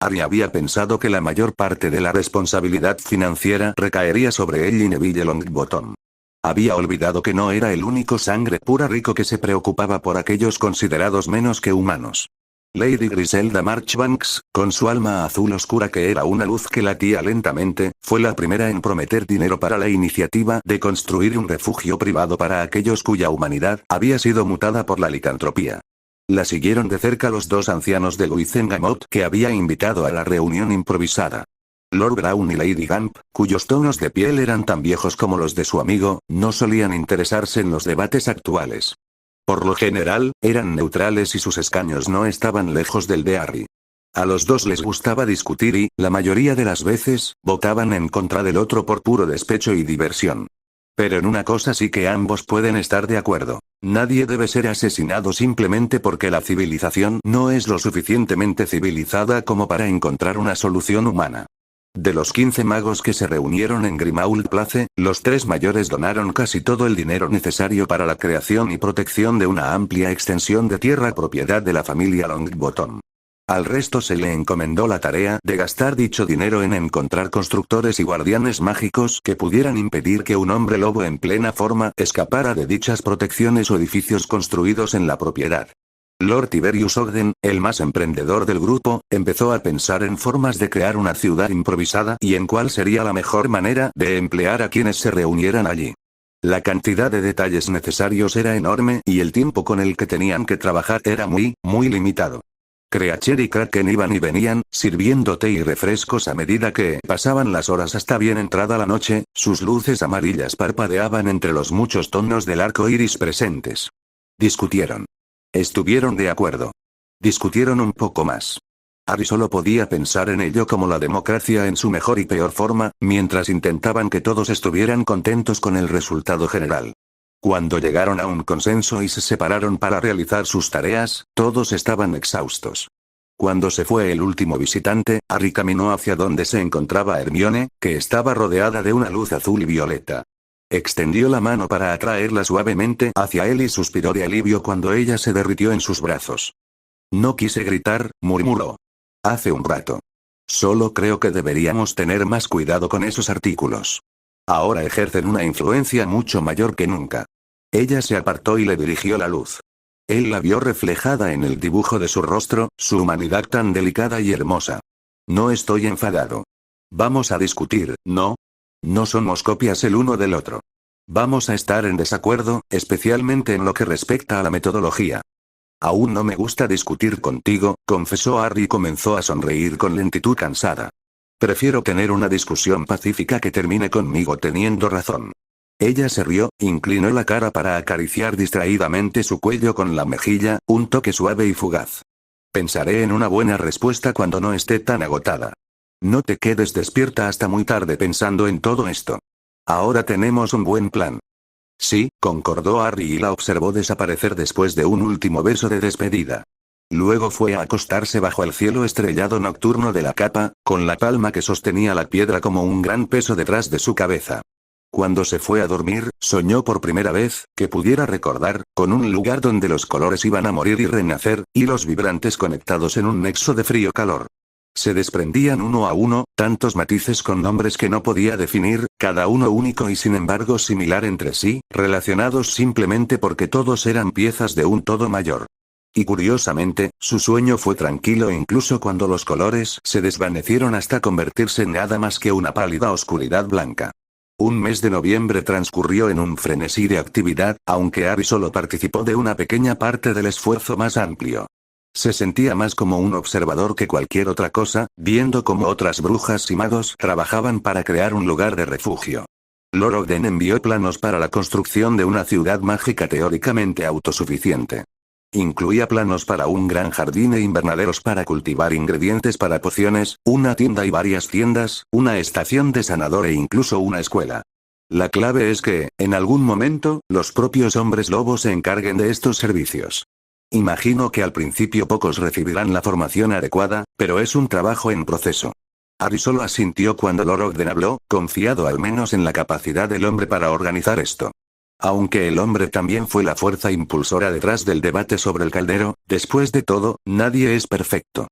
Harry había pensado que la mayor parte de la responsabilidad financiera recaería sobre él y Neville Longbottom. Había olvidado que no era el único sangre pura rico que se preocupaba por aquellos considerados menos que humanos. Lady Griselda Marchbanks, con su alma azul oscura que era una luz que latía lentamente, fue la primera en prometer dinero para la iniciativa de construir un refugio privado para aquellos cuya humanidad había sido mutada por la licantropía. La siguieron de cerca los dos ancianos de Luizengamot que había invitado a la reunión improvisada. Lord Brown y Lady Gamp, cuyos tonos de piel eran tan viejos como los de su amigo, no solían interesarse en los debates actuales. Por lo general, eran neutrales y sus escaños no estaban lejos del de Harry. A los dos les gustaba discutir y, la mayoría de las veces, votaban en contra del otro por puro despecho y diversión. Pero en una cosa sí que ambos pueden estar de acuerdo. Nadie debe ser asesinado simplemente porque la civilización no es lo suficientemente civilizada como para encontrar una solución humana. De los 15 magos que se reunieron en Grimmauld Place, los 3 mayores donaron casi todo el dinero necesario para la creación y protección de una amplia extensión de tierra propiedad de la familia Longbottom. Al resto se le encomendó la tarea de gastar dicho dinero en encontrar constructores y guardianes mágicos que pudieran impedir que un hombre lobo en plena forma escapara de dichas protecciones o edificios construidos en la propiedad. Lord Tiberius Ogden, el más emprendedor del grupo, empezó a pensar en formas de crear una ciudad improvisada y en cuál sería la mejor manera de emplear a quienes se reunieran allí. La cantidad de detalles necesarios era enorme y el tiempo con el que tenían que trabajar era muy limitado. Creacher y Kraken iban y venían, sirviendo té y refrescos a medida que pasaban las horas hasta bien entrada la noche, sus luces amarillas parpadeaban entre los muchos tonos del arco iris presentes. Discutieron. Estuvieron de acuerdo. Discutieron un poco más. Harry solo podía pensar en ello como la democracia en su mejor y peor forma, mientras intentaban que todos estuvieran contentos con el resultado general. Cuando llegaron a un consenso y se separaron para realizar sus tareas, todos estaban exhaustos. Cuando se fue el último visitante, Harry caminó hacia donde se encontraba Hermione, que estaba rodeada de una luz azul y violeta. Extendió la mano para atraerla suavemente hacia él y suspiró de alivio cuando ella se derritió en sus brazos. No quise gritar, murmuró. Hace un rato. Solo creo que deberíamos tener más cuidado con esos artículos. Ahora ejercen una influencia mucho mayor que nunca. Ella se apartó y le dirigió la luz. Él la vio reflejada en el dibujo de su rostro, su humanidad tan delicada y hermosa. No estoy enfadado. Vamos a discutir, ¿no? No somos copias el uno del otro. Vamos a estar en desacuerdo, especialmente en lo que respecta a la metodología. Aún no me gusta discutir contigo, confesó Harry y comenzó a sonreír con lentitud cansada. Prefiero tener una discusión pacífica que termine conmigo teniendo razón. Ella se rió, inclinó la cara para acariciar distraídamente su cuello con la mejilla, un toque suave y fugaz. Pensaré en una buena respuesta cuando no esté tan agotada. No te quedes despierta hasta muy tarde pensando en todo esto. Ahora tenemos un buen plan. Sí, concordó Harry y la observó desaparecer después de un último beso de despedida. Luego fue a acostarse bajo el cielo estrellado nocturno de la capa, con la palma que sostenía la piedra como un gran peso detrás de su cabeza. Cuando se fue a dormir, soñó por primera vez, que pudiera recordar, con un lugar donde los colores iban a morir y renacer, hilos vibrantes conectados en un nexo de frío-calor. Se desprendían uno a uno, tantos matices con nombres que no podía definir, cada uno único y sin embargo similar entre sí, relacionados simplemente porque todos eran piezas de un todo mayor. Y curiosamente, su sueño fue tranquilo incluso cuando los colores se desvanecieron hasta convertirse en nada más que una pálida oscuridad blanca. Un mes de noviembre transcurrió en un frenesí de actividad, aunque Harry solo participó de una pequeña parte del esfuerzo más amplio. Se sentía más como un observador que cualquier otra cosa, viendo cómo otras brujas y magos trabajaban para crear un lugar de refugio. Lord Ogden envió planos para la construcción de una ciudad mágica teóricamente autosuficiente. Incluía planos para un gran jardín e invernaderos para cultivar ingredientes para pociones, una tienda y varias tiendas, una estación de sanador e incluso una escuela. La clave es que, en algún momento, los propios hombres lobos se encarguen de estos servicios. Imagino que al principio pocos recibirán la formación adecuada, pero es un trabajo en proceso. Harry solo asintió cuando Lord Ogden habló, confiado al menos en la capacidad del hombre para organizar esto. Aunque el hombre también fue la fuerza impulsora detrás del debate sobre el caldero, después de todo, nadie es perfecto.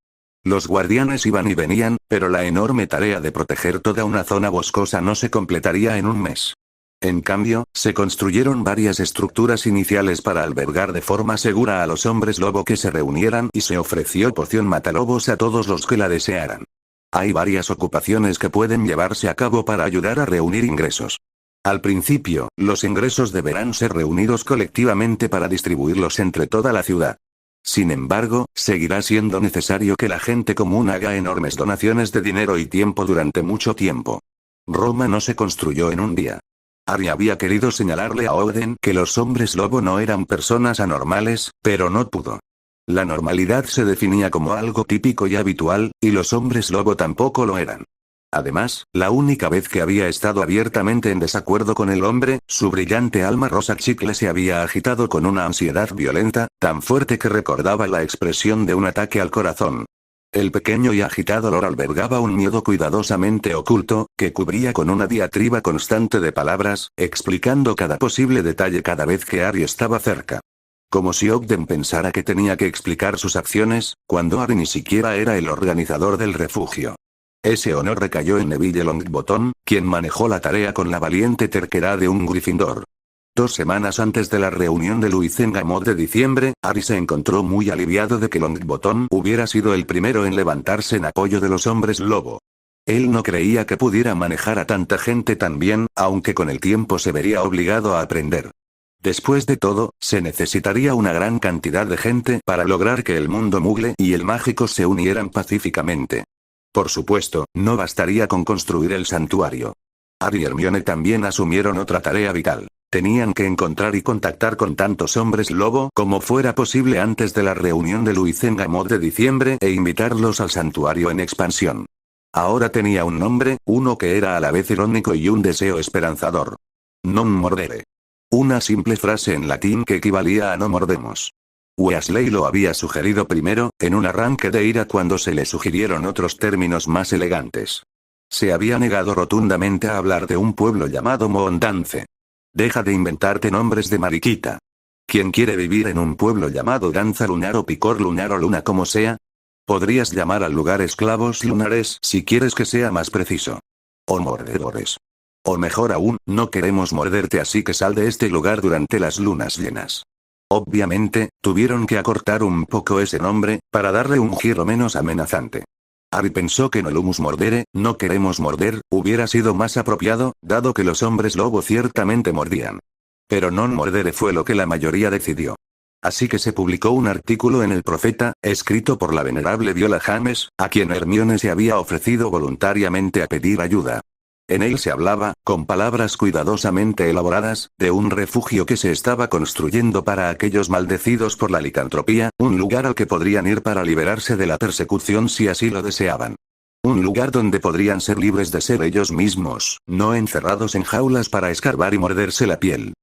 Los guardianes iban y venían, pero la enorme tarea de proteger toda una zona boscosa no se completaría en un mes. En cambio, se construyeron varias estructuras iniciales para albergar de forma segura a los hombres lobo que se reunieran y se ofreció poción matalobos a todos los que la desearan. Hay varias ocupaciones que pueden llevarse a cabo para ayudar a reunir ingresos. Al principio, los ingresos deberán ser reunidos colectivamente para distribuirlos entre toda la ciudad. Sin embargo, seguirá siendo necesario que la gente común haga enormes donaciones de dinero y tiempo durante mucho tiempo. Roma no se construyó en un día. Ari había querido señalarle a Oden que los hombres lobo no eran personas anormales, pero no pudo. La normalidad se definía como algo típico y habitual, y los hombres lobo tampoco lo eran. Además, la única vez que había estado abiertamente en desacuerdo con el hombre, su brillante alma rosa chicle se había agitado con una ansiedad violenta, tan fuerte que recordaba la expresión de un ataque al corazón. El pequeño y agitado Lord albergaba un miedo cuidadosamente oculto, que cubría con una diatriba constante de palabras, explicando cada posible detalle cada vez que Ari estaba cerca. Como si Ogden pensara que tenía que explicar sus acciones, cuando Ari ni siquiera era el organizador del refugio. Ese honor recayó en Neville Longbottom, quien manejó la tarea con la valiente terquedad de un Gryffindor. 2 semanas antes de la reunión de Luizengamot de diciembre, Ari se encontró muy aliviado de que Longbottom hubiera sido el primero en levantarse en apoyo de los hombres lobo. Él no creía que pudiera manejar a tanta gente tan bien, aunque con el tiempo se vería obligado a aprender. Después de todo, se necesitaría una gran cantidad de gente para lograr que el mundo mugle y el mágico se unieran pacíficamente. Por supuesto, no bastaría con construir el santuario. Ari y Hermione también asumieron otra tarea vital. Tenían que encontrar y contactar con tantos hombres lobo como fuera posible antes de la reunión de Luizengamot de diciembre e invitarlos al santuario en expansión. Ahora tenía un nombre, uno que era a la vez irónico y un deseo esperanzador. Non mordere. Una simple frase en latín que equivalía a no mordemos. Weasley lo había sugerido primero, en un arranque de ira cuando se le sugirieron otros términos más elegantes. Se había negado rotundamente a hablar de un pueblo llamado Moondance. Deja de inventarte nombres de mariquita. ¿Quién quiere vivir en un pueblo llamado Danza Lunar o Picor Lunar o Luna como sea? Podrías llamar al lugar esclavos lunares si quieres que sea más preciso. O mordedores. O mejor aún, no queremos morderte así que sal de este lugar durante las lunas llenas. Obviamente, tuvieron que acortar un poco ese nombre, para darle un giro menos amenazante. Ari pensó que Nolumus mordere, no queremos morder, hubiera sido más apropiado, dado que los hombres lobo ciertamente mordían. Pero non mordere fue lo que la mayoría decidió. Así que se publicó un artículo en El Profeta, escrito por la venerable Viola James, a quien Hermione se había ofrecido voluntariamente a pedir ayuda. En él se hablaba, con palabras cuidadosamente elaboradas, de un refugio que se estaba construyendo para aquellos maldecidos por la licantropía, un lugar al que podrían ir para liberarse de la persecución si así lo deseaban. Un lugar donde podrían ser libres de ser ellos mismos, no encerrados en jaulas para escarbar y morderse la piel.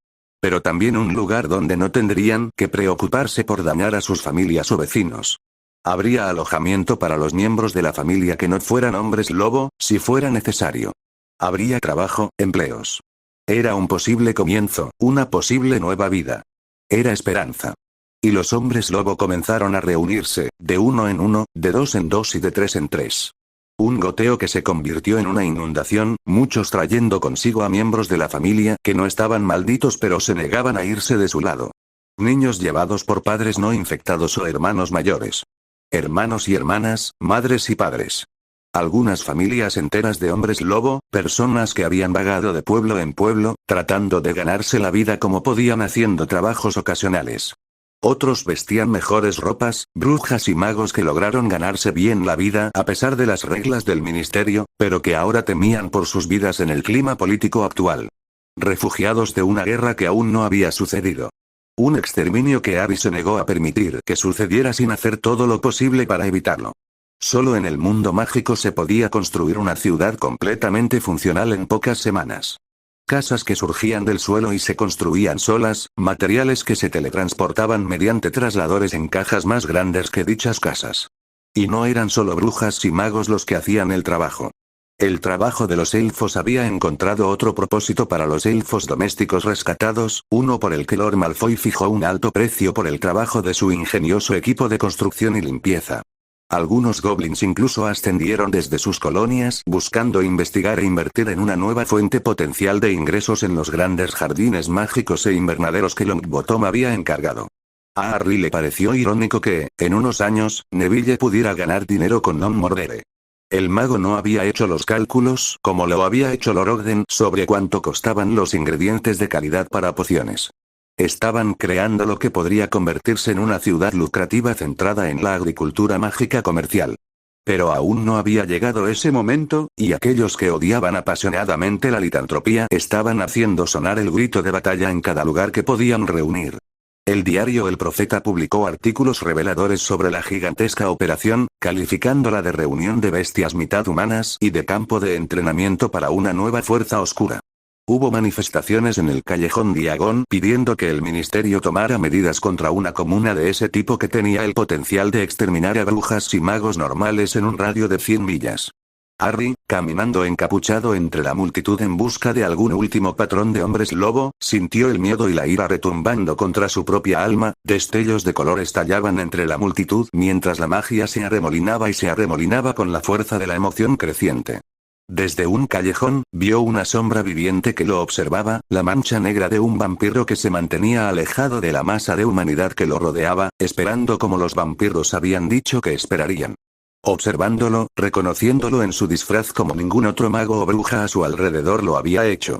Pero también un lugar donde no tendrían que preocuparse por dañar a sus familias o vecinos. Habría alojamiento para los miembros de la familia que no fueran hombres lobo, si fuera necesario. Habría trabajo, empleos. Era un posible comienzo, una posible nueva vida. Era esperanza. Y los hombres lobo comenzaron a reunirse, de 1 en 1, de 2 en 2 y de 3 en 3. Un goteo que se convirtió en una inundación, muchos trayendo consigo a miembros de la familia que no estaban malditos pero se negaban a irse de su lado. Niños llevados por padres no infectados o hermanos mayores. Hermanos y hermanas, madres y padres. Algunas familias enteras de hombres lobo, personas que habían vagado de pueblo en pueblo, tratando de ganarse la vida como podían haciendo trabajos ocasionales. Otros vestían mejores ropas, brujas y magos que lograron ganarse bien la vida a pesar de las reglas del ministerio, pero que ahora temían por sus vidas en el clima político actual. Refugiados de una guerra que aún no había sucedido. Un exterminio que Ari se negó a permitir que sucediera sin hacer todo lo posible para evitarlo. Solo en el mundo mágico se podía construir una ciudad completamente funcional en pocas semanas. Casas que surgían del suelo y se construían solas, materiales que se teletransportaban mediante trasladores en cajas más grandes que dichas casas. Y no eran solo brujas y magos los que hacían el trabajo. El trabajo de los elfos había encontrado otro propósito para los elfos domésticos rescatados, uno por el que Lord Malfoy fijó un alto precio por el trabajo de su ingenioso equipo de construcción y limpieza. Algunos goblins incluso ascendieron desde sus colonias buscando investigar e invertir en una nueva fuente potencial de ingresos en los grandes jardines mágicos e invernaderos que Longbottom había encargado. A Harry le pareció irónico que, en unos años, Neville pudiera ganar dinero con Non Mordere. El mago no había hecho los cálculos, como lo había hecho Lord Ogden, sobre cuánto costaban los ingredientes de calidad para pociones. Estaban creando lo que podría convertirse en una ciudad lucrativa centrada en la agricultura mágica comercial. Pero aún no había llegado ese momento, y aquellos que odiaban apasionadamente la litantropía estaban haciendo sonar el grito de batalla en cada lugar que podían reunir. El diario El Profeta publicó artículos reveladores sobre la gigantesca operación, calificándola de reunión de bestias mitad humanas y de campo de entrenamiento para una nueva fuerza oscura. Hubo manifestaciones en el callejón Diagon pidiendo que el ministerio tomara medidas contra una comuna de ese tipo que tenía el potencial de exterminar a brujas y magos normales en un radio de 100 millas. Harry, caminando encapuchado entre la multitud en busca de algún último patrón de hombres lobo, sintió el miedo y la ira retumbando contra su propia alma, destellos de color estallaban entre la multitud mientras la magia se arremolinaba con la fuerza de la emoción creciente. Desde un callejón, vio una sombra viviente que lo observaba, la mancha negra de un vampiro que se mantenía alejado de la masa de humanidad que lo rodeaba, esperando como los vampiros habían dicho que esperarían. Observándolo, reconociéndolo en su disfraz como ningún otro mago o bruja a su alrededor lo había hecho.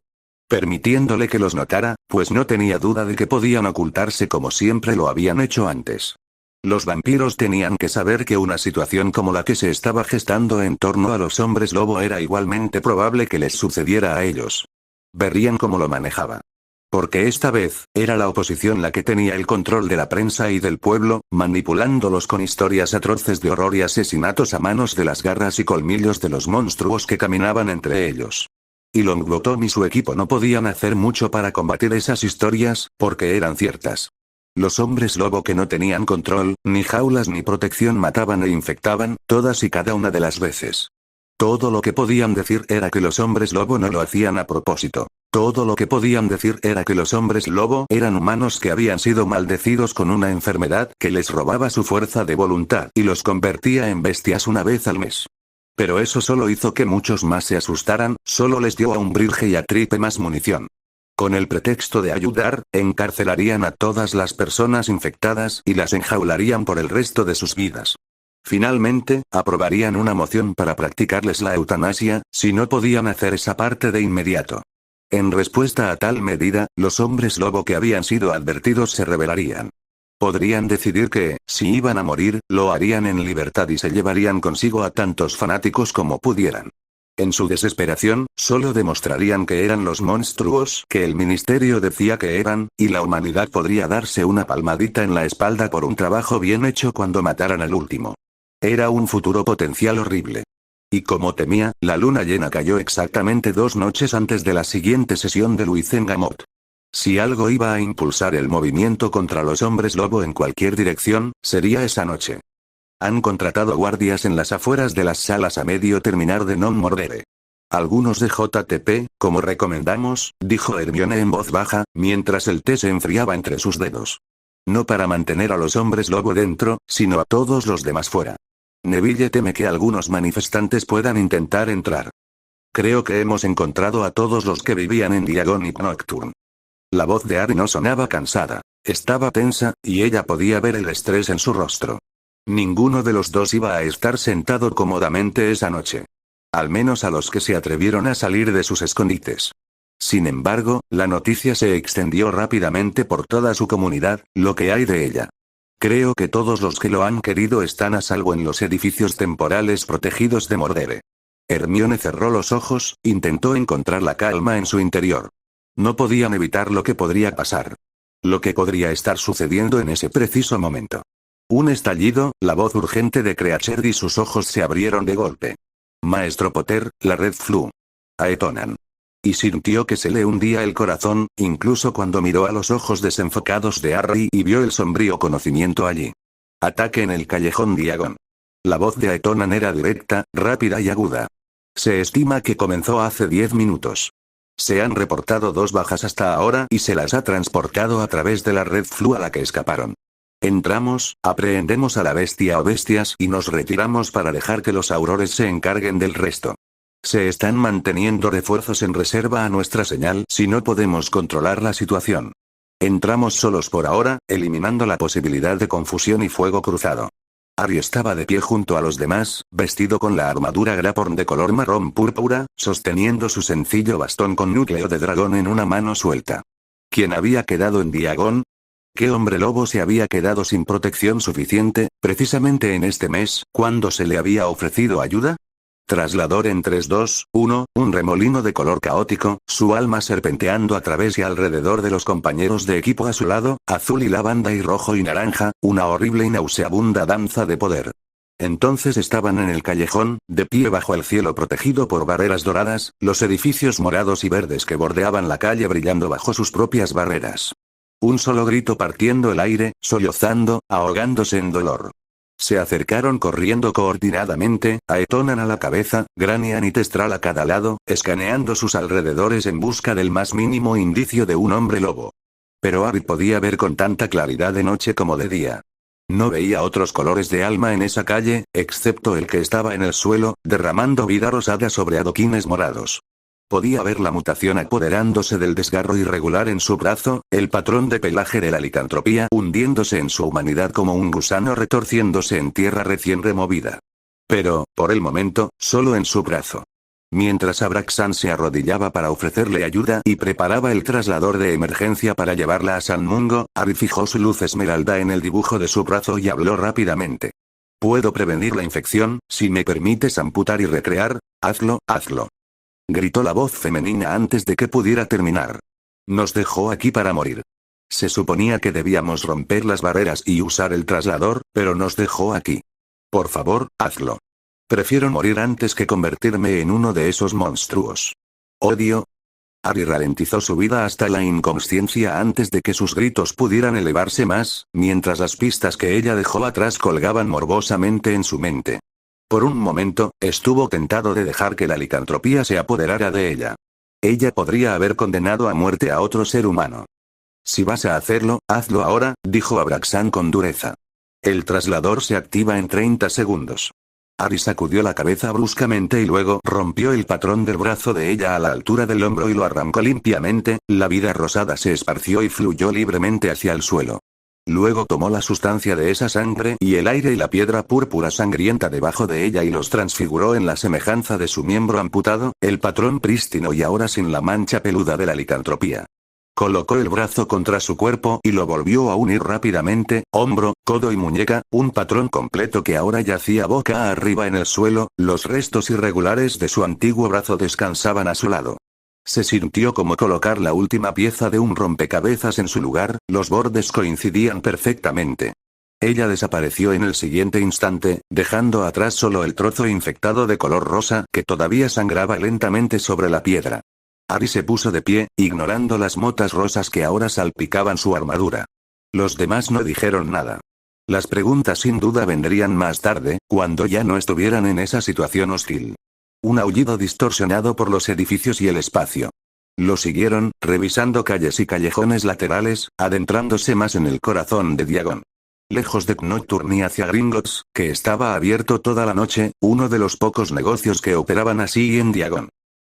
Permitiéndole que los notara, pues no tenía duda de que podían ocultarse como siempre lo habían hecho antes. Los vampiros tenían que saber que una situación como la que se estaba gestando en torno a los hombres lobo era igualmente probable que les sucediera a ellos. Verían cómo lo manejaba. Porque esta vez, era la oposición la que tenía el control de la prensa y del pueblo, manipulándolos con historias atroces de horror y asesinatos a manos de las garras y colmillos de los monstruos que caminaban entre ellos. Y Longbottom y su equipo no podían hacer mucho para combatir esas historias, porque eran ciertas. Los hombres lobo que no tenían control, ni jaulas ni protección mataban e infectaban, todas y cada una de las veces. Todo lo que podían decir era que los hombres lobo no lo hacían a propósito. Todo lo que podían decir era que los hombres lobo eran humanos que habían sido maldecidos con una enfermedad que les robaba su fuerza de voluntad y los convertía en bestias una vez al mes. Pero eso solo hizo que muchos más se asustaran, solo les dio a Umbridge y a Tripe más munición. Con el pretexto de ayudar, encarcelarían a todas las personas infectadas y las enjaularían por el resto de sus vidas. Finalmente, aprobarían una moción para practicarles la eutanasia, si no podían hacer esa parte de inmediato. En respuesta a tal medida, los hombres lobo que habían sido advertidos se rebelarían. Podrían decidir que, si iban a morir, lo harían en libertad y se llevarían consigo a tantos fanáticos como pudieran. En su desesperación, solo demostrarían que eran los monstruos que el ministerio decía que eran, y la humanidad podría darse una palmadita en la espalda por un trabajo bien hecho cuando mataran al último. Era un futuro potencial horrible. Y como temía, la luna llena cayó exactamente 2 noches antes de la siguiente sesión de Luizengamot. Si algo iba a impulsar el movimiento contra los hombres lobo en cualquier dirección, sería esa noche. Han contratado guardias en las afueras de las salas a medio terminar de Non Mordere. Algunos de JTP, como recomendamos, dijo Hermione en voz baja, mientras el té se enfriaba entre sus dedos. No para mantener a los hombres lobo dentro, sino a todos los demás fuera. Neville teme que algunos manifestantes puedan intentar entrar. Creo que hemos encontrado a todos los que vivían en Diagon y Nocturne. La voz de Harry no sonaba cansada. Estaba tensa, y ella podía ver el estrés en su rostro. Ninguno de los dos iba a estar sentado cómodamente esa noche. Al menos a los que se atrevieron a salir de sus escondites. Sin embargo, la noticia se extendió rápidamente por toda su comunidad, lo que hay de ella. Creo que todos los que lo han querido están a salvo en los edificios temporales protegidos de Mordere. Hermione cerró los ojos, intentó encontrar la calma en su interior. No podían evitar lo que podría pasar. Lo que podría estar sucediendo en ese preciso momento. Un estallido, la voz urgente de Creacher y sus ojos se abrieron de golpe. Maestro Potter, la Red Flu. Aetonan. Y sintió que se le hundía el corazón, incluso cuando miró a los ojos desenfocados de Harry y vio el sombrío conocimiento allí. Ataque en el callejón Diagon. La voz de Aetonan era directa, rápida y aguda. Se estima que comenzó hace 10 minutos. Se han reportado 2 bajas hasta ahora y se las ha transportado a través de la Red Flu a la que escaparon. Entramos, aprehendemos a la bestia o bestias y nos retiramos para dejar que los aurores se encarguen del resto. Se están manteniendo refuerzos en reserva a nuestra señal si no podemos controlar la situación. Entramos solos por ahora, eliminando la posibilidad de confusión y fuego cruzado. Ari estaba de pie junto a los demás, vestido con la armadura Graporn de color marrón púrpura, sosteniendo su sencillo bastón con núcleo de dragón en una mano suelta. ¿Quién había quedado en Diagon? ¿Qué hombre lobo se había quedado sin protección suficiente, precisamente en este mes, cuando se le había ofrecido ayuda? Traslador en 3, 2, 1, un remolino de color caótico, su alma serpenteando a través y alrededor de los compañeros de equipo a su lado, azul y lavanda y rojo y naranja, una horrible y nauseabunda danza de poder. Entonces estaban en el callejón, de pie bajo el cielo protegido por barreras doradas, los edificios morados y verdes que bordeaban la calle brillando bajo sus propias barreras. Un solo grito partiendo el aire, sollozando, ahogándose en dolor. Se acercaron corriendo coordinadamente, Aetonan a la cabeza, Granian y Testral a cada lado, escaneando sus alrededores en busca del más mínimo indicio de un hombre lobo. Pero Ari podía ver con tanta claridad de noche como de día. No veía otros colores de alma en esa calle, excepto el que estaba en el suelo, derramando vida rosada sobre adoquines morados. Podía ver la mutación apoderándose del desgarro irregular en su brazo, el patrón de pelaje de la licantropía hundiéndose en su humanidad como un gusano retorciéndose en tierra recién removida. Pero, por el momento, solo en su brazo. Mientras Abraxan se arrodillaba para ofrecerle ayuda y preparaba el traslador de emergencia para llevarla a San Mungo, Ari fijó su luz esmeralda en el dibujo de su brazo y habló rápidamente. «Puedo prevenir la infección, si me permites amputar y recrear, hazlo, hazlo». Gritó la voz femenina antes de que pudiera terminar. Nos dejó aquí para morir. Se suponía que debíamos romper las barreras y usar el traslador, pero nos dejó aquí. Por favor, hazlo. Prefiero morir antes que convertirme en uno de esos monstruos. Odio. Ari ralentizó su vida hasta la inconsciencia antes de que sus gritos pudieran elevarse más, mientras las pistas que ella dejó atrás colgaban morbosamente en su mente. Por un momento, estuvo tentado de dejar que la licantropía se apoderara de ella. Ella podría haber condenado a muerte a otro ser humano. Si vas a hacerlo, hazlo ahora, dijo Abraxan con dureza. El traslador se activa en 30 segundos. Ari sacudió la cabeza bruscamente y luego rompió el patrón del brazo de ella a la altura del hombro y lo arrancó limpiamente, la vida rosada se esparció y fluyó libremente hacia el suelo. Luego tomó la sustancia de esa sangre y el aire y la piedra púrpura sangrienta debajo de ella y los transfiguró en la semejanza de su miembro amputado, el patrón prístino y ahora sin la mancha peluda de la licantropía. Colocó el brazo contra su cuerpo y lo volvió a unir rápidamente, hombro, codo y muñeca, un patrón completo que ahora yacía boca arriba en el suelo, los restos irregulares de su antiguo brazo descansaban a su lado. Se sintió como colocar la última pieza de un rompecabezas en su lugar, los bordes coincidían perfectamente. Ella desapareció en el siguiente instante, dejando atrás solo el trozo infectado de color rosa que todavía sangraba lentamente sobre la piedra. Ari se puso de pie, ignorando las motas rosas que ahora salpicaban su armadura. Los demás no dijeron nada. Las preguntas sin duda vendrían más tarde, cuando ya no estuvieran en esa situación hostil. Un aullido distorsionado por los edificios y el espacio. Lo siguieron, revisando calles y callejones laterales, adentrándose más en el corazón de Diagon. Lejos de Nocturne y hacia Gringotts, que estaba abierto toda la noche, uno de los pocos negocios que operaban así en Diagon.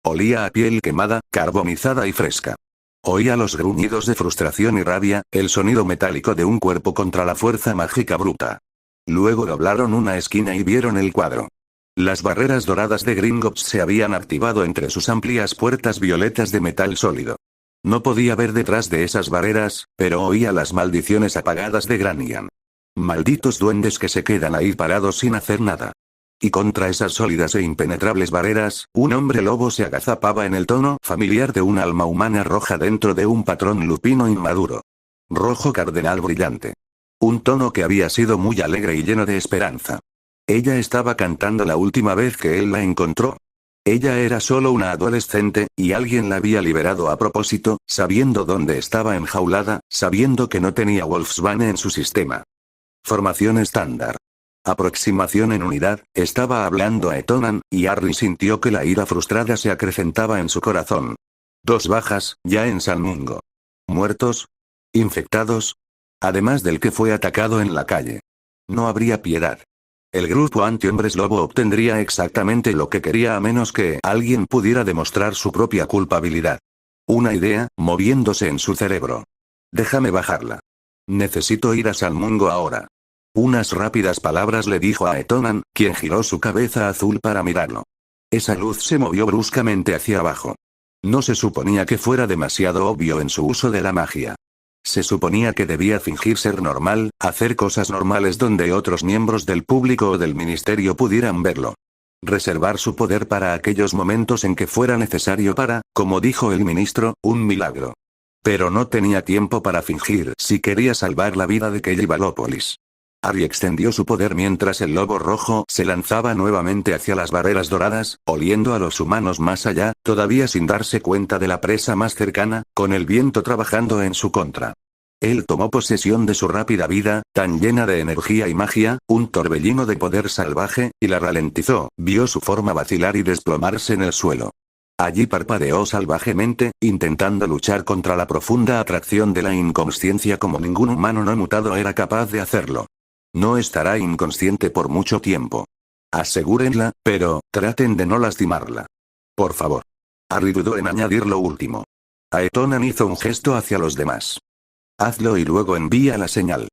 Olía a piel quemada, carbonizada y fresca. Oía los gruñidos de frustración y rabia, el sonido metálico de un cuerpo contra la fuerza mágica bruta. Luego doblaron una esquina y vieron el cuadro. Las barreras doradas de Gringotts se habían activado entre sus amplias puertas violetas de metal sólido. No podía ver detrás de esas barreras, pero oía las maldiciones apagadas de Granian. Malditos duendes que se quedan ahí parados sin hacer nada. Y contra esas sólidas e impenetrables barreras, un hombre lobo se agazapaba en el tono familiar de un alma humana roja dentro de un patrón lupino inmaduro. Rojo cardenal brillante. Un tono que había sido muy alegre y lleno de esperanza. Ella estaba cantando la última vez que él la encontró. Ella era solo una adolescente, y alguien la había liberado a propósito, sabiendo dónde estaba enjaulada, sabiendo que no tenía Wolfsbane en su sistema. Formación estándar. Aproximación en unidad, estaba hablando a Etonan, y Harry sintió que la ira frustrada se acrecentaba en su corazón. 2 bajas, ya en San Mungo. ¿Muertos? ¿Infectados? Además del que fue atacado en la calle. No habría piedad. El grupo antihombres lobo obtendría exactamente lo que quería a menos que alguien pudiera demostrar su propia culpabilidad. Una idea, moviéndose en su cerebro. Déjame bajarla. Necesito ir a Salmungo ahora. Unas rápidas palabras le dijo a Etonan, quien giró su cabeza azul para mirarlo. Esa luz se movió bruscamente hacia abajo. No se suponía que fuera demasiado obvio en su uso de la magia. Se suponía que debía fingir ser normal, hacer cosas normales donde otros miembros del público o del ministerio pudieran verlo. Reservar su poder para aquellos momentos en que fuera necesario para, como dijo el ministro, un milagro. Pero no tenía tiempo para fingir si quería salvar la vida de Kelly Balópolis. Harry extendió su poder mientras el lobo rojo se lanzaba nuevamente hacia las barreras doradas, oliendo a los humanos más allá, todavía sin darse cuenta de la presa más cercana, con el viento trabajando en su contra. Él tomó posesión de su rápida vida, tan llena de energía y magia, un torbellino de poder salvaje, y la ralentizó, vio su forma vacilar y desplomarse en el suelo. Allí parpadeó salvajemente, intentando luchar contra la profunda atracción de la inconsciencia como ningún humano no mutado era capaz de hacerlo. No estará inconsciente por mucho tiempo. Asegúrenla, pero, traten de no lastimarla. Por favor. Harry dudó en añadir lo último. Aetonan hizo un gesto hacia los demás. Hazlo y luego envía la señal.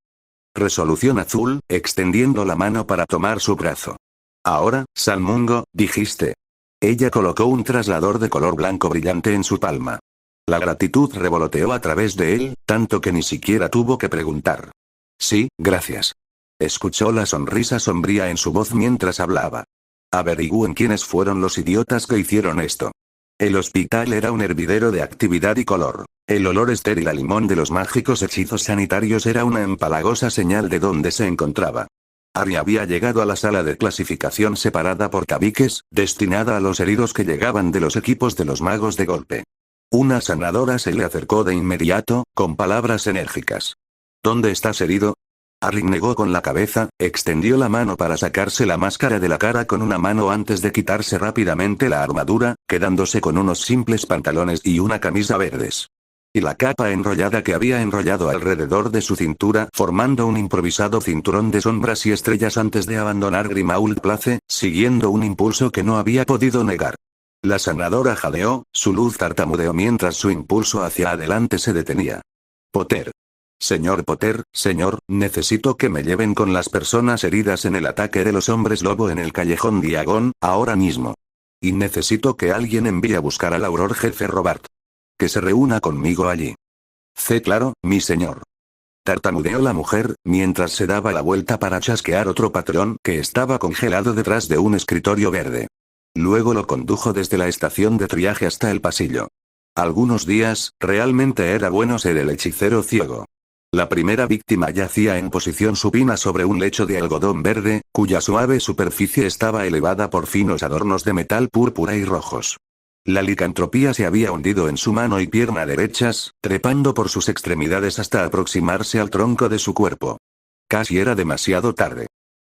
Resolución azul, extendiendo la mano para tomar su brazo. Ahora, Salmungo, dijiste. Ella colocó un traslador de color blanco brillante en su palma. La gratitud revoloteó a través de él, tanto que ni siquiera tuvo que preguntar. Sí, gracias. Escuchó la sonrisa sombría en su voz mientras hablaba. Averigüen quiénes fueron los idiotas que hicieron esto. El hospital era un hervidero de actividad y color. El olor estéril a limón de los mágicos hechizos sanitarios era una empalagosa señal de dónde se encontraba. Harry había llegado a la sala de clasificación separada por tabiques, destinada a los heridos que llegaban de los equipos de los magos de golpe. Una sanadora se le acercó de inmediato, con palabras enérgicas. ¿Dónde estás herido? Harry negó con la cabeza, extendió la mano para sacarse la máscara de la cara con una mano antes de quitarse rápidamente la armadura, quedándose con unos simples pantalones y una camisa verdes. Y la capa enrollada que había enrollado alrededor de su cintura, formando un improvisado cinturón de sombras y estrellas antes de abandonar Grimmauld Place, siguiendo un impulso que no había podido negar. La sanadora jadeó, su luz tartamudeó mientras su impulso hacia adelante se detenía. Potter. Señor Potter, señor, necesito que me lleven con las personas heridas en el ataque de los hombres lobo en el callejón Diagon, ahora mismo. Y necesito que alguien envíe a buscar al auror jefe Robert. Que se reúna conmigo allí. Claro, mi señor. Tartamudeó la mujer, mientras se daba la vuelta para chasquear otro patrón que estaba congelado detrás de un escritorio verde. Luego lo condujo desde la estación de triaje hasta el pasillo. Algunos días, realmente era bueno ser el hechicero ciego. La primera víctima yacía en posición supina sobre un lecho de algodón verde, cuya suave superficie estaba elevada por finos adornos de metal púrpura y rojos. La licantropía se había hundido en su mano y pierna derechas, trepando por sus extremidades hasta aproximarse al tronco de su cuerpo. Casi era demasiado tarde.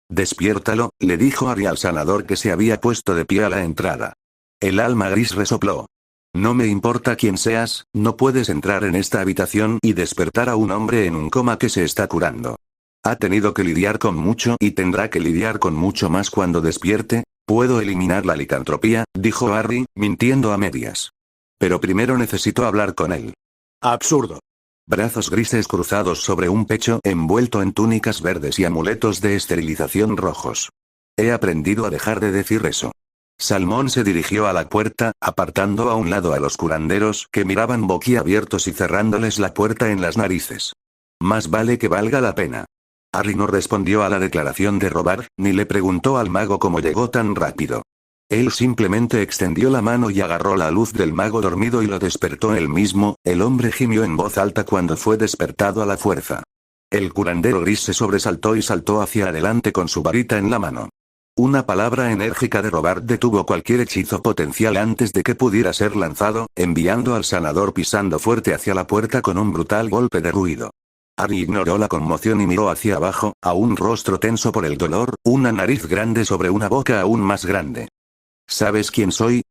Despiértalo, le dijo Harry al sanador que se había puesto de pie a la entrada. El alma gris resopló. No me importa quién seas, no puedes entrar en esta habitación y despertar a un hombre en un coma que se está curando. Ha tenido que lidiar con mucho y tendrá que lidiar con mucho más cuando despierte. Puedo eliminar la licantropía, dijo Harry, mintiendo a medias. Pero primero necesito hablar con él. Absurdo. Brazos grises cruzados sobre un pecho envuelto en túnicas verdes y amuletos de esterilización rojos. He aprendido a dejar de decir eso. Salmón se dirigió a la puerta, apartando a un lado a los curanderos que miraban boquiabiertos y cerrándoles la puerta en las narices. Más vale que valga la pena. Harry no respondió a la declaración de Robert, ni le preguntó al mago cómo llegó tan rápido. Él simplemente extendió la mano y agarró la luz del mago dormido y lo despertó él mismo. El hombre gimió en voz alta cuando fue despertado a la fuerza. El curandero gris se sobresaltó y saltó hacia adelante con su varita en la mano. Una palabra enérgica de Robert detuvo cualquier hechizo potencial antes de que pudiera ser lanzado, enviando al sanador pisando fuerte hacia la puerta con un brutal golpe de ruido. Harry ignoró la conmoción y miró hacia abajo, a un rostro tenso por el dolor, una nariz grande sobre una boca aún más grande. ¿Sabes quién soy?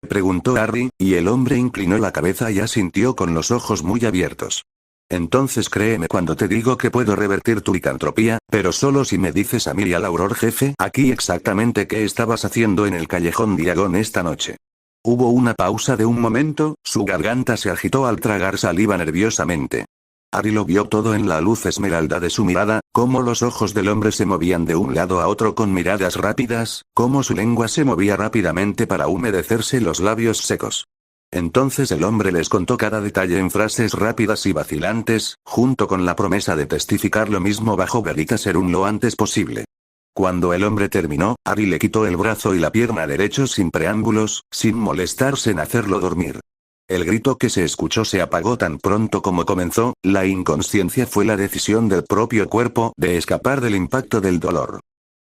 Preguntó Harry, y el hombre inclinó la cabeza y asintió con los ojos muy abiertos. Entonces créeme cuando te digo que puedo revertir tu licantropía, pero solo si me dices a mí y al Auror jefe aquí exactamente qué estabas haciendo en el callejón Diagon esta noche. Hubo una pausa de un momento, su garganta se agitó al tragar saliva nerviosamente. Ari lo vio todo en la luz esmeralda de su mirada, cómo los ojos del hombre se movían de un lado a otro con miradas rápidas, cómo su lengua se movía rápidamente para humedecerse los labios secos. Entonces el hombre les contó cada detalle en frases rápidas y vacilantes, junto con la promesa de testificar lo mismo bajo Verita Serum lo antes posible. Cuando el hombre terminó, Ari le quitó el brazo y la pierna derecho sin preámbulos, sin molestarse en hacerlo dormir. El grito que se escuchó se apagó tan pronto como comenzó, la inconsciencia fue la decisión del propio cuerpo de escapar del impacto del dolor.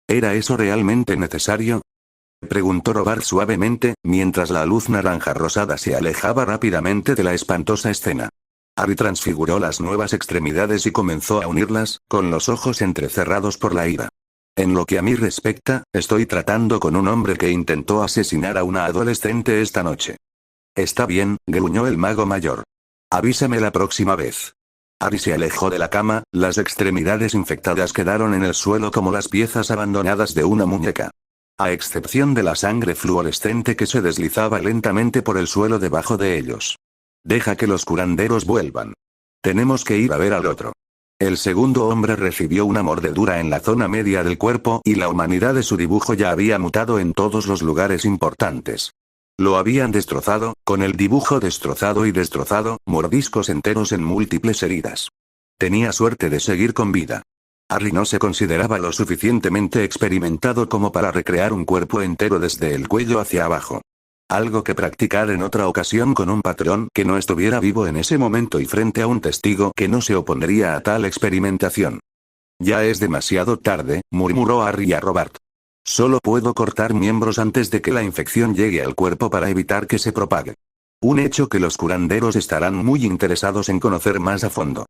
¿Era eso realmente necesario? Preguntó Robert suavemente, mientras la luz naranja rosada se alejaba rápidamente de la espantosa escena. Ari transfiguró las nuevas extremidades y comenzó a unirlas, con los ojos entrecerrados por la ira. En lo que a mí respecta, estoy tratando con un hombre que intentó asesinar a una adolescente esta noche. Está bien, gruñó el mago mayor. Avísame la próxima vez. Ari se alejó de la cama, las extremidades infectadas quedaron en el suelo como las piezas abandonadas de una muñeca. A excepción de la sangre fluorescente que se deslizaba lentamente por el suelo debajo de ellos. Deja que los curanderos vuelvan. Tenemos que ir a ver al otro. El segundo hombre recibió una mordedura en la zona media del cuerpo y la humanidad de su dibujo ya había mutado en todos los lugares importantes. Lo habían destrozado, con el dibujo destrozado y destrozado, mordiscos enteros en múltiples heridas. Tenía suerte de seguir con vida. Ari no se consideraba lo suficientemente experimentado como para recrear un cuerpo entero desde el cuello hacia abajo. Algo que practicar en otra ocasión con un patrón que no estuviera vivo en ese momento y frente a un testigo que no se opondría a tal experimentación. Ya es demasiado tarde, murmuró Ari a Robert. Solo puedo cortar miembros antes de que la infección llegue al cuerpo para evitar que se propague. Un hecho que los curanderos estarán muy interesados en conocer más a fondo.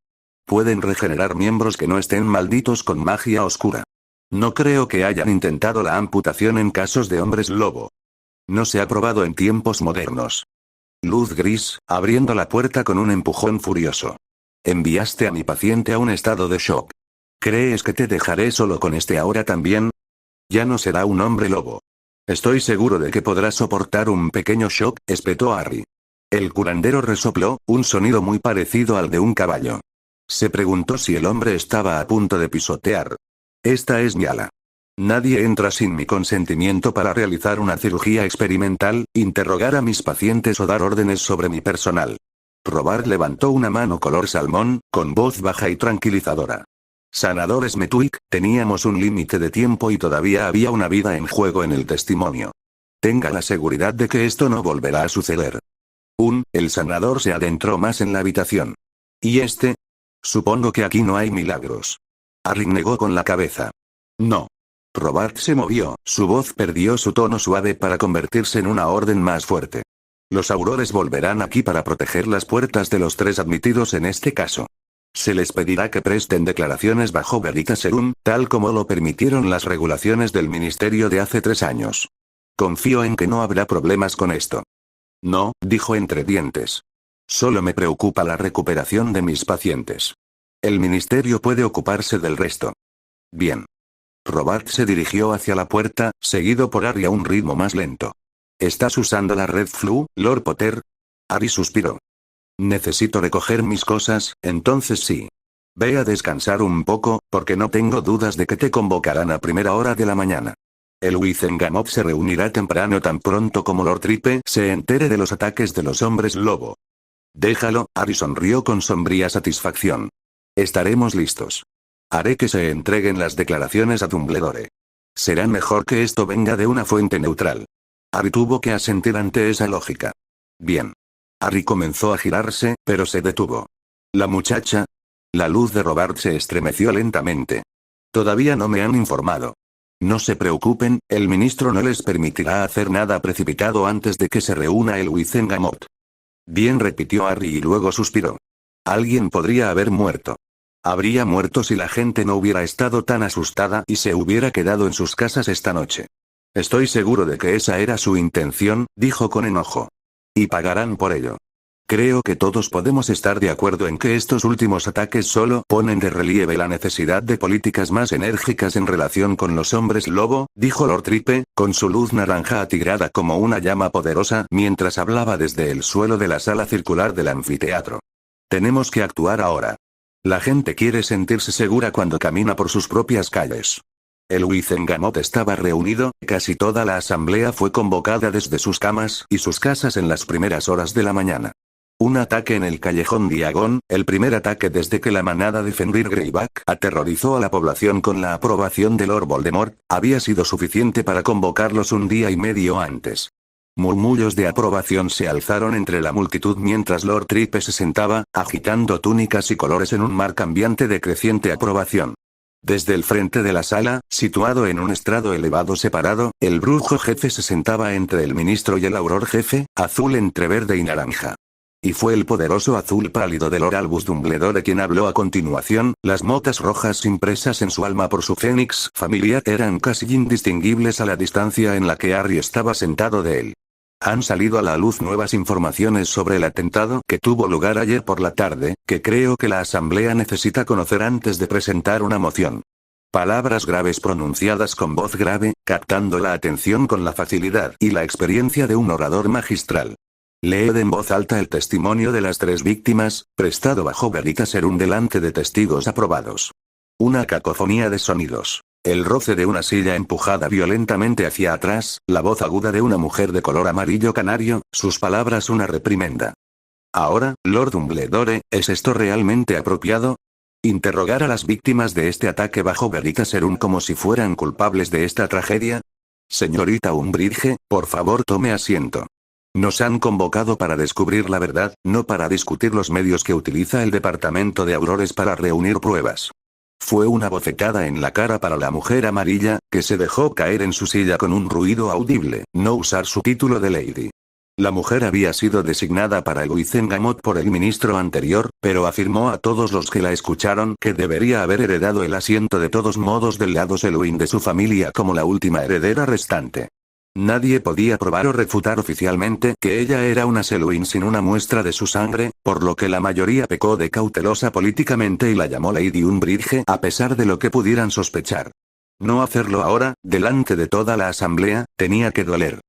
Pueden regenerar miembros que no estén malditos con magia oscura. No creo que hayan intentado la amputación en casos de hombres lobo. No se ha probado en tiempos modernos. Luz gris, abriendo la puerta con un empujón furioso. Enviaste a mi paciente a un estado de shock. ¿Crees que te dejaré solo con este ahora también? Ya no será un hombre lobo. Estoy seguro de que podrá soportar un pequeño shock, espetó Harry. El curandero resopló, un sonido muy parecido al de un caballo. Se preguntó si el hombre estaba a punto de pisotear. Esta es mi ala. Nadie entra sin mi consentimiento para realizar una cirugía experimental, interrogar a mis pacientes o dar órdenes sobre mi personal. Robert levantó una mano color salmón, con voz baja y tranquilizadora. Sanador Smetwick, teníamos un límite de tiempo y todavía había una vida en juego en el testimonio. Tenga la seguridad de que esto no volverá a suceder. El sanador se adentró más en la habitación. ¿Y este? Supongo que aquí no hay milagros. Harry negó con la cabeza. No. Robert se movió, su voz perdió su tono suave para convertirse en una orden más fuerte. Los aurores volverán aquí para proteger las puertas de los 3 admitidos en este caso. Se les pedirá que presten declaraciones bajo Verita Serum, tal como lo permitieron las regulaciones del ministerio de hace 3 años. Confío en que no habrá problemas con esto. No, dijo entre dientes. Solo me preocupa la recuperación de mis pacientes. El ministerio puede ocuparse del resto. Bien. Robert se dirigió hacia la puerta, seguido por Harry a un ritmo más lento. ¿Estás usando la Red Flu, Lord Potter? Harry suspiró. Necesito recoger mis cosas, entonces sí. Ve a descansar un poco, porque no tengo dudas de que te convocarán a primera hora de la mañana. El Wizengamot se reunirá temprano tan pronto como Lord Tripe se entere de los ataques de los hombres lobo. Déjalo, Harry sonrió con sombría satisfacción. Estaremos listos. Haré que se entreguen las declaraciones a Dumbledore. Será mejor que esto venga de una fuente neutral. Harry tuvo que asentir ante esa lógica. Bien. Harry comenzó a girarse, pero se detuvo. ¿La muchacha? La luz de Robert se estremeció lentamente. Todavía no me han informado. No se preocupen, el ministro no les permitirá hacer nada precipitado antes de que se reúna el Wizengamot. Bien, repitió Harry y luego suspiró. Alguien podría haber muerto. Habría muerto si la gente no hubiera estado tan asustada y se hubiera quedado en sus casas esta noche. Estoy seguro de que esa era su intención, dijo con enojo. Y pagarán por ello. Creo que todos podemos estar de acuerdo en que estos últimos ataques solo ponen de relieve la necesidad de políticas más enérgicas en relación con los hombres lobo, dijo Lord Tripe, con su luz naranja atigrada como una llama poderosa mientras hablaba desde el suelo de la sala circular del anfiteatro. Tenemos que actuar ahora. La gente quiere sentirse segura cuando camina por sus propias calles. El Wizengamot estaba reunido, casi toda la asamblea fue convocada desde sus camas y sus casas en las primeras horas de la mañana. Un ataque en el callejón Diagon, el primer ataque desde que la manada de Fenrir Greyback aterrorizó a la población con la aprobación de Lord Voldemort, había sido suficiente para convocarlos un día y medio antes. Murmullos de aprobación se alzaron entre la multitud mientras Lord Tripe se sentaba, agitando túnicas y colores en un mar cambiante de creciente aprobación. Desde el frente de la sala, situado en un estrado elevado separado, el brujo jefe se sentaba entre el ministro y el auror jefe, azul entre verde y naranja. Y fue el poderoso azul pálido de Lord Albus Dumbledore quien habló a continuación, las motas rojas impresas en su alma por su fénix familiar eran casi indistinguibles a la distancia en la que Harry estaba sentado de él. Han salido a la luz nuevas informaciones sobre el atentado que tuvo lugar ayer por la tarde, que creo que la asamblea necesita conocer antes de presentar una moción. Palabras graves pronunciadas con voz grave, captando la atención con la facilidad y la experiencia de un orador magistral. Leed en voz alta el testimonio de las 3 víctimas, prestado bajo veritaserum delante de testigos aprobados. Una cacofonía de sonidos. El roce de una silla empujada violentamente hacia atrás, la voz aguda de una mujer de color amarillo canario, sus palabras una reprimenda. Ahora, Lord Dumbledore, ¿es esto realmente apropiado? ¿Interrogar a las víctimas de este ataque bajo veritaserum como si fueran culpables de esta tragedia? Señorita Umbridge, por favor tome asiento. Nos han convocado para descubrir la verdad, no para discutir los medios que utiliza el departamento de aurores para reunir pruebas. Fue una bofetada en la cara para la mujer amarilla, que se dejó caer en su silla con un ruido audible, no usar su título de lady. La mujer había sido designada para el Wizengamot por el ministro anterior, pero afirmó a todos los que la escucharon que debería haber heredado el asiento de todos modos del lado Selwyn de su familia como la última heredera restante. Nadie podía probar o refutar oficialmente que ella era una Selwyn sin una muestra de su sangre, por lo que la mayoría pecó de cautelosa políticamente y la llamó Lady Umbridge a pesar de lo que pudieran sospechar. No hacerlo ahora, delante de toda la asamblea, tenía que doler.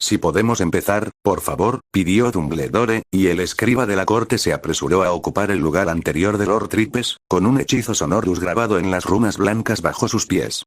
Si podemos empezar, por favor, pidió Dumbledore, y el escriba de la corte se apresuró a ocupar el lugar anterior de Lord Tripes, con un hechizo sonorus grabado en las runas blancas bajo sus pies.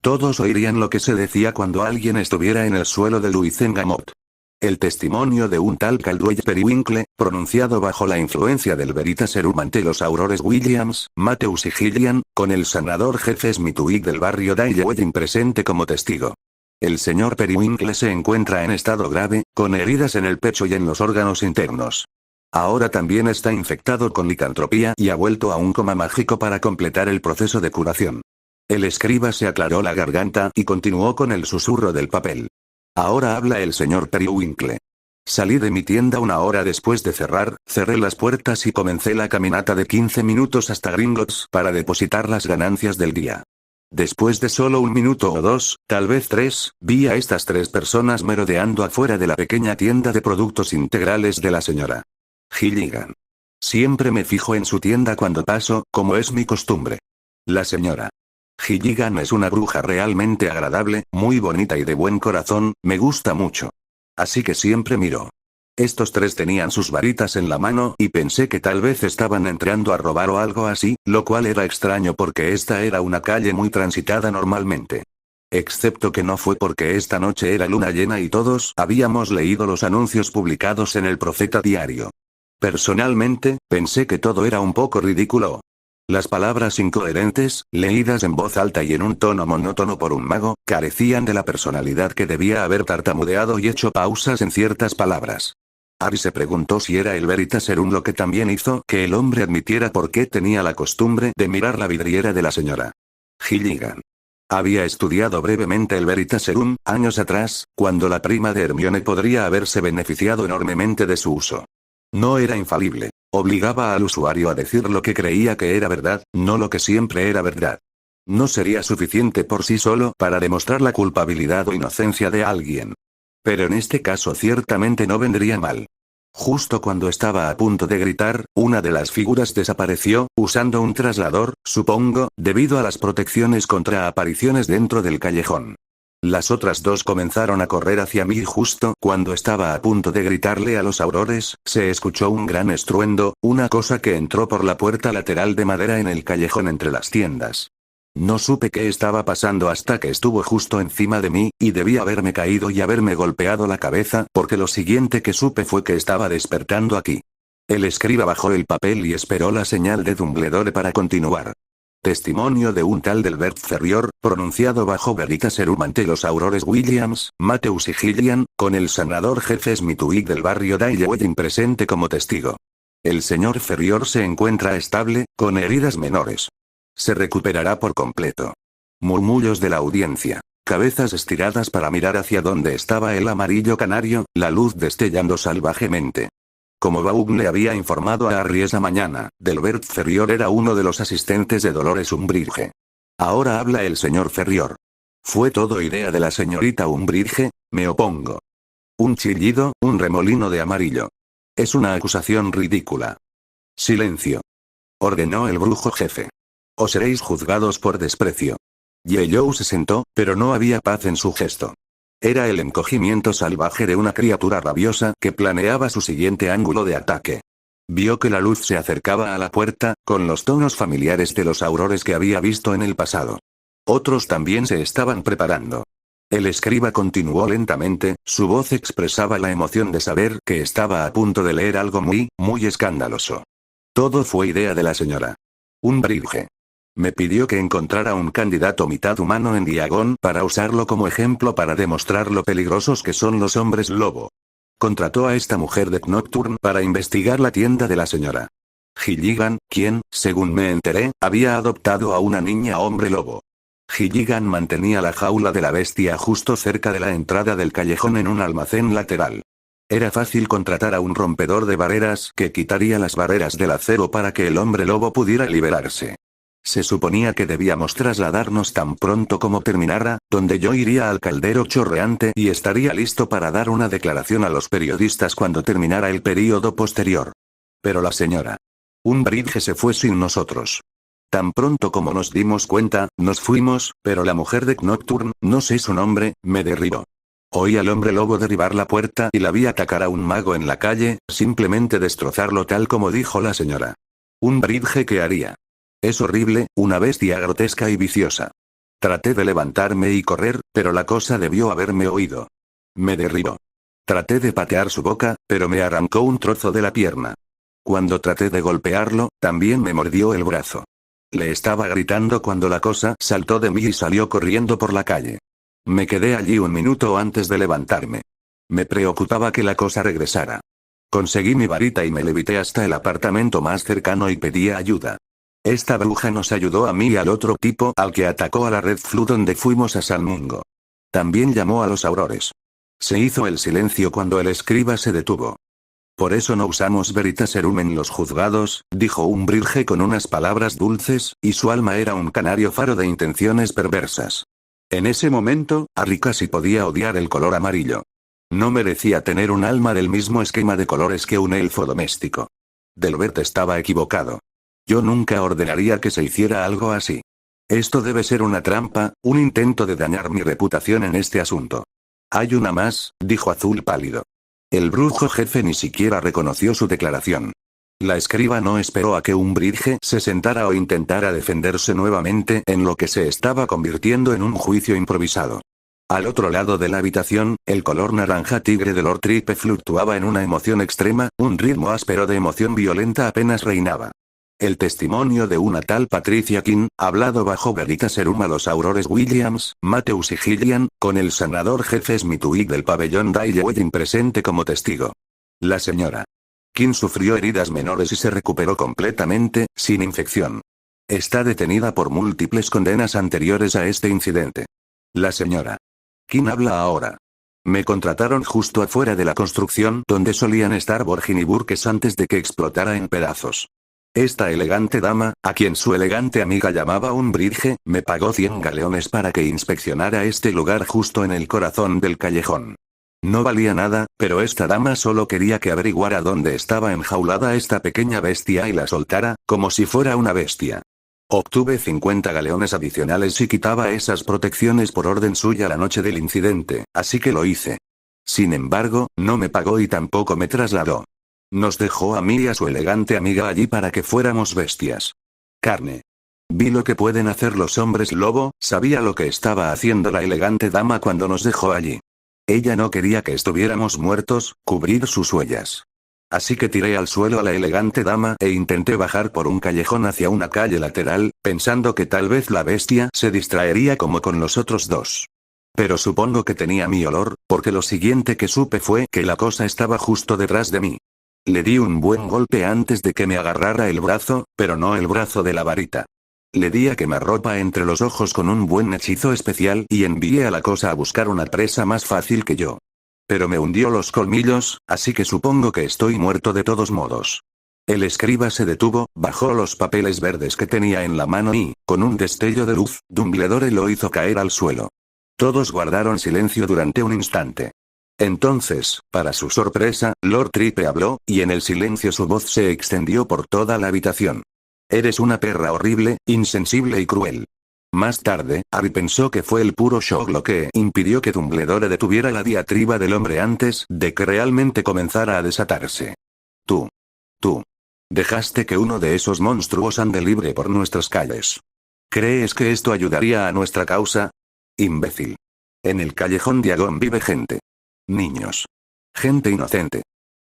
Todos oirían lo que se decía cuando alguien estuviera en el suelo del Wizengamot. El testimonio de un tal Caldwell Periwinkle, pronunciado bajo la influencia del veritaserum ante los aurores Williams, Matthews y Gillian, con el sanador jefe Smithwick del barrio Dallewelling presente como testigo. El señor Periwinkle se encuentra en estado grave, con heridas en el pecho y en los órganos internos. Ahora también está infectado con licantropía y ha vuelto a un coma mágico para completar el proceso de curación. El escriba se aclaró la garganta y continuó con el susurro del papel. Ahora habla el señor Periwinkle. Salí de mi tienda una hora después de cerrar, cerré las puertas y comencé la caminata de 15 minutos hasta Gringotts para depositar las ganancias del día. Después de solo 1 minuto o 2, tal vez 3, vi a estas 3 personas merodeando afuera de la pequeña tienda de productos integrales de la señora Gilligan. Siempre me fijo en su tienda cuando paso, como es mi costumbre. La señora Gilligan es una bruja realmente agradable, muy bonita y de buen corazón, me gusta mucho. Así que siempre miro. Estos 3 tenían sus varitas en la mano y pensé que tal vez estaban entrando a robar o algo así, lo cual era extraño porque esta era una calle muy transitada normalmente. Excepto que no fue porque esta noche era luna llena y todos habíamos leído los anuncios publicados en el Profeta Diario. Personalmente, pensé que todo era un poco ridículo. Las palabras incoherentes, leídas en voz alta y en un tono monótono por un mago, carecían de la personalidad que debía haber tartamudeado y hecho pausas en ciertas palabras. Harry se preguntó si era el veritaserum lo que también hizo que el hombre admitiera por qué tenía la costumbre de mirar la vidriera de la señora Gilligan. Había estudiado brevemente el veritaserum, años atrás, cuando la prima de Hermione podría haberse beneficiado enormemente de su uso. No era infalible. Obligaba al usuario a decir lo que creía que era verdad, no lo que siempre era verdad. No sería suficiente por sí solo para demostrar la culpabilidad o inocencia de alguien. Pero en este caso ciertamente no vendría mal. Justo cuando estaba a punto de gritar, una de las figuras desapareció, usando un traslador, supongo, debido a las protecciones contra apariciones dentro del callejón. Las otras dos comenzaron a correr hacia mí y justo cuando estaba a punto de gritarle a los aurores, se escuchó un gran estruendo, una cosa que entró por la puerta lateral de madera en el callejón entre las tiendas. No supe qué estaba pasando hasta que estuvo justo encima de mí, y debí haberme caído y haberme golpeado la cabeza, porque lo siguiente que supe fue que estaba despertando aquí. El escriba bajó el papel y esperó la señal de Dumbledore para continuar. Testimonio de un tal Delbert Ferrior, pronunciado bajo veritaserum ante los aurores Williams, Matthews y Gillian, con el sanador jefe Smithwick del barrio Dalewedding presente como testigo. El señor Ferrior se encuentra estable, con heridas menores. Se recuperará por completo. Murmullos de la audiencia. Cabezas estiradas para mirar hacia donde estaba el amarillo canario, la luz destellando salvajemente. Como Baum le había informado a Harry esa mañana, Delbert Ferrior era uno de los asistentes de Dolores Umbridge. Ahora habla el señor Ferrior. ¿Fue todo idea de la señorita Umbridge? Me opongo. Un chillido, un remolino de amarillo. Es una acusación ridícula. Silencio. Ordenó el brujo jefe. O seréis juzgados por desprecio. Yellow se sentó, pero no había paz en su gesto. Era el encogimiento salvaje de una criatura rabiosa que planeaba su siguiente ángulo de ataque. Vio que la luz se acercaba a la puerta, con los tonos familiares de los aurores que había visto en el pasado. Otros también se estaban preparando. El escriba continuó lentamente, su voz expresaba la emoción de saber que estaba a punto de leer algo muy escandaloso. Todo fue idea de la señora Umbridge. Me pidió que encontrara un candidato mitad humano en Diagon para usarlo como ejemplo para demostrar lo peligrosos que son los hombres lobo. Contrató a esta mujer de Nocturne para investigar la tienda de la señora Gilligan, quien, según me enteré, había adoptado a una niña hombre lobo. Gilligan mantenía la jaula de la bestia justo cerca de la entrada del callejón en un almacén lateral. Era fácil contratar a un rompedor de barreras que quitaría las barreras del acero para que el hombre lobo pudiera liberarse. Se suponía que debíamos trasladarnos tan pronto como terminara, donde yo iría al caldero chorreante y estaría listo para dar una declaración a los periodistas cuando terminara el período posterior. Pero la señora Umbridge se fue sin nosotros. Tan pronto como nos dimos cuenta, nos fuimos, pero la mujer de Nocturne, no sé su nombre, me derribó. Oí al hombre lobo derribar la puerta y la vi atacar a un mago en la calle, simplemente destrozarlo tal como dijo la señora Umbridge que haría. Es horrible, una bestia grotesca y viciosa. Traté de levantarme y correr, pero la cosa debió haberme oído. Me derribó. Traté de patear su boca, pero me arrancó un trozo de la pierna. Cuando traté de golpearlo, también me mordió el brazo. Le estaba gritando cuando la cosa saltó de mí y salió corriendo por la calle. Me quedé allí un minuto antes de levantarme. Me preocupaba que la cosa regresara. Conseguí mi varita y me levité hasta el apartamento más cercano y pedí ayuda. Esta bruja nos ayudó a mí y al otro tipo al que atacó a la Red Flu donde fuimos a San Mungo. También llamó a los aurores. Se hizo el silencio cuando el escriba se detuvo. Por eso no usamos veritaserum en los juzgados, dijo Umbridge con unas palabras dulces, y su alma era un canario faro de intenciones perversas. En ese momento, Harry casi podía odiar el color amarillo. No merecía tener un alma del mismo esquema de colores que un elfo doméstico. Delbert estaba equivocado. Yo nunca ordenaría que se hiciera algo así. Esto debe ser una trampa, un intento de dañar mi reputación en este asunto. Hay una más, dijo Azul pálido. El brujo jefe ni siquiera reconoció su declaración. La escriba no esperó a que Umbridge se sentara o intentara defenderse nuevamente en lo que se estaba convirtiendo en un juicio improvisado. Al otro lado de la habitación, el color naranja tigre de Lord Tripe fluctuaba en una emoción extrema, un ritmo áspero de emoción violenta apenas reinaba. El testimonio de una tal Patricia King, hablado bajo veritaserum a los aurores Williams, Matthews y Gillian, con el sanador jefe Smithwick del pabellón Dalewedding presente como testigo. La señora King sufrió heridas menores y se recuperó completamente, sin infección. Está detenida por múltiples condenas anteriores a este incidente. La señora King habla ahora. Me contrataron justo afuera de la construcción donde solían estar Borgin y Burkes antes de que explotara en pedazos. Esta elegante dama, a quien su elegante amiga llamaba Umbridge, me pagó 100 galeones para que inspeccionara este lugar justo en el corazón del callejón. No valía nada, pero esta dama solo quería que averiguara dónde estaba enjaulada esta pequeña bestia y la soltara, como si fuera una bestia. Obtuve 50 galeones adicionales y quitaba esas protecciones por orden suya la noche del incidente, así que lo hice. Sin embargo, no me pagó y tampoco me trasladó. Nos dejó a mí y a su elegante amiga allí para que fuéramos bestias. Carne. Vi lo que pueden hacer los hombres lobo, sabía lo que estaba haciendo la elegante dama cuando nos dejó allí. Ella no quería que estuviéramos muertos, cubrir sus huellas. Así que tiré al suelo a la elegante dama e intenté bajar por un callejón hacia una calle lateral, pensando que tal vez la bestia se distraería como con los otros dos. Pero supongo que tenía mi olor, porque lo siguiente que supe fue que la cosa estaba justo detrás de mí. Le di un buen golpe antes de que me agarrara el brazo, pero no el brazo de la varita. Le di a quemarropa entre los ojos con un buen hechizo especial y envié a la cosa a buscar una presa más fácil que yo. Pero me hundió los colmillos, así que supongo que estoy muerto de todos modos. El escriba se detuvo, bajó los papeles verdes que tenía en la mano y, con un destello de luz, Dumbledore lo hizo caer al suelo. Todos guardaron silencio durante un instante. Entonces, para su sorpresa, Lord Tripe habló, y en el silencio su voz se extendió por toda la habitación. Eres una perra horrible, insensible y cruel. Más tarde, Harry pensó que fue el puro shock lo que impidió que Dumbledore detuviera la diatriba del hombre antes de que realmente comenzara a desatarse. Tú. Dejaste que uno de esos monstruos ande libre por nuestras calles. ¿Crees que esto ayudaría a nuestra causa? Imbécil. En el callejón Diagon vive gente. Niños. Gente inocente.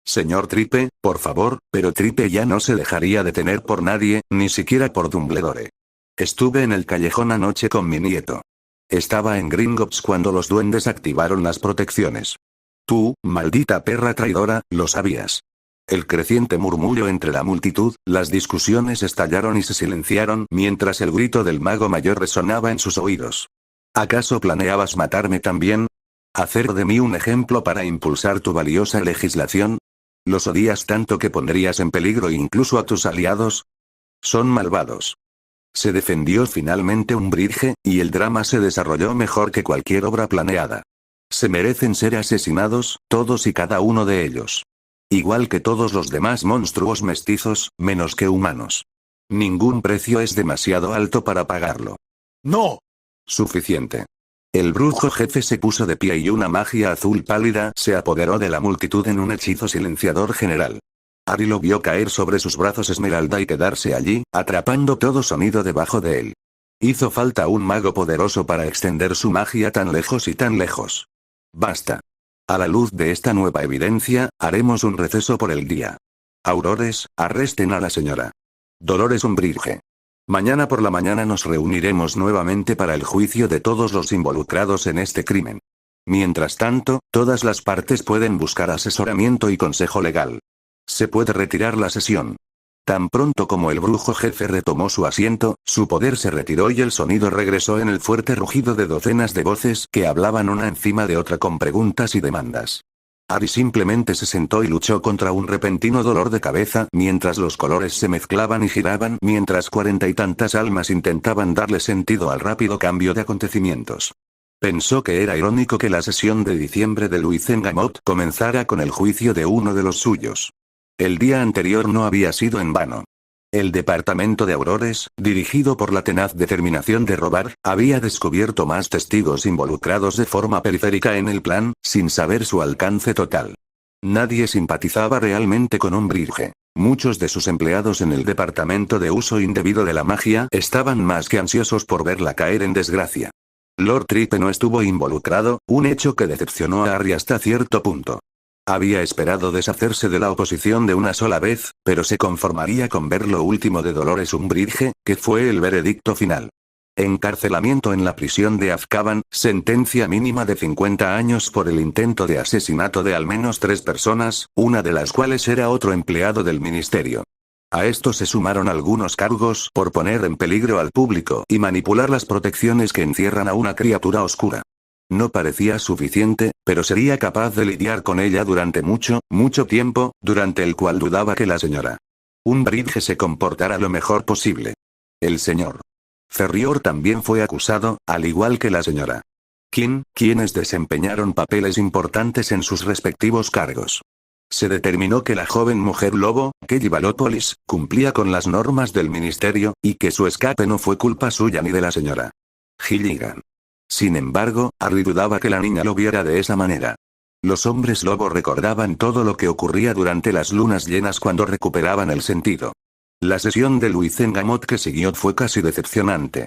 Señor Tripe, por favor, pero Tripe ya no se dejaría detener por nadie, ni siquiera por Dumbledore. Estuve en el callejón anoche con mi nieto. Estaba en Gringotts cuando los duendes activaron las protecciones. Tú, maldita perra traidora, lo sabías. El creciente murmullo entre la multitud, las discusiones estallaron y se silenciaron mientras el grito del mago mayor resonaba en sus oídos. ¿Acaso planeabas matarme también? ¿Hacer de mí un ejemplo para impulsar tu valiosa legislación? ¿Los odias tanto que pondrías en peligro incluso a tus aliados? Son malvados. Se defendió finalmente Umbridge, y el drama se desarrolló mejor que cualquier obra planeada. Se merecen ser asesinados, todos y cada uno de ellos. Igual que todos los demás monstruos mestizos, menos que humanos. Ningún precio es demasiado alto para pagarlo. ¡No! Suficiente. El brujo jefe se puso de pie y una magia azul pálida se apoderó de la multitud en un hechizo silenciador general. Harry lo vio caer sobre sus brazos esmeralda y quedarse allí, atrapando todo sonido debajo de él. Hizo falta un mago poderoso para extender su magia tan lejos y tan lejos. Basta. A la luz de esta nueva evidencia, haremos un receso por el día. Aurores, arresten a la señora Dolores Umbridge. Mañana por la mañana nos reuniremos nuevamente para el juicio de todos los involucrados en este crimen. Mientras tanto, todas las partes pueden buscar asesoramiento y consejo legal. Se puede retirar la sesión. Tan pronto como el brujo jefe retomó su asiento, su poder se retiró y el sonido regresó en el fuerte rugido de docenas de voces que hablaban una encima de otra con preguntas y demandas. Harry simplemente se sentó y luchó contra un repentino dolor de cabeza mientras los colores se mezclaban y giraban mientras 40 y tantas almas intentaban darle sentido al rápido cambio de acontecimientos. Pensó que era irónico que la sesión de diciembre de Luizengamot comenzara con el juicio de uno de los suyos. El día anterior no había sido en vano. El departamento de Aurores, dirigido por la tenaz determinación de robar, había descubierto más testigos involucrados de forma periférica en el plan, sin saber su alcance total. Nadie simpatizaba realmente con Umbridge. Muchos de sus empleados en el departamento de uso indebido de la magia estaban más que ansiosos por verla caer en desgracia. Lord Tripe no estuvo involucrado, un hecho que decepcionó a Harry hasta cierto punto. Había esperado deshacerse de la oposición de una sola vez, pero se conformaría con ver lo último de Dolores Umbridge, que fue el veredicto final. Encarcelamiento en la prisión de Azkaban, sentencia mínima de 50 años por el intento de asesinato de al menos 3 personas, una de las cuales era otro empleado del ministerio. A esto se sumaron algunos cargos por poner en peligro al público y manipular las protecciones que encierran a una criatura oscura. No parecía suficiente, pero sería capaz de lidiar con ella durante mucho, mucho tiempo, durante el cual dudaba que la señora Umbridge se comportara lo mejor posible. El señor Ferrior también fue acusado, al igual que la señora Qin, quienes desempeñaron papeles importantes en sus respectivos cargos. Se determinó que la joven mujer lobo, Kelly Balópolis, cumplía con las normas del ministerio, y que su escape no fue culpa suya ni de la señora Gilligan. Sin embargo, Harry dudaba que la niña lo viera de esa manera. Los hombres lobo recordaban todo lo que ocurría durante las lunas llenas cuando recuperaban el sentido. La sesión de Luizengamot que siguió fue casi decepcionante.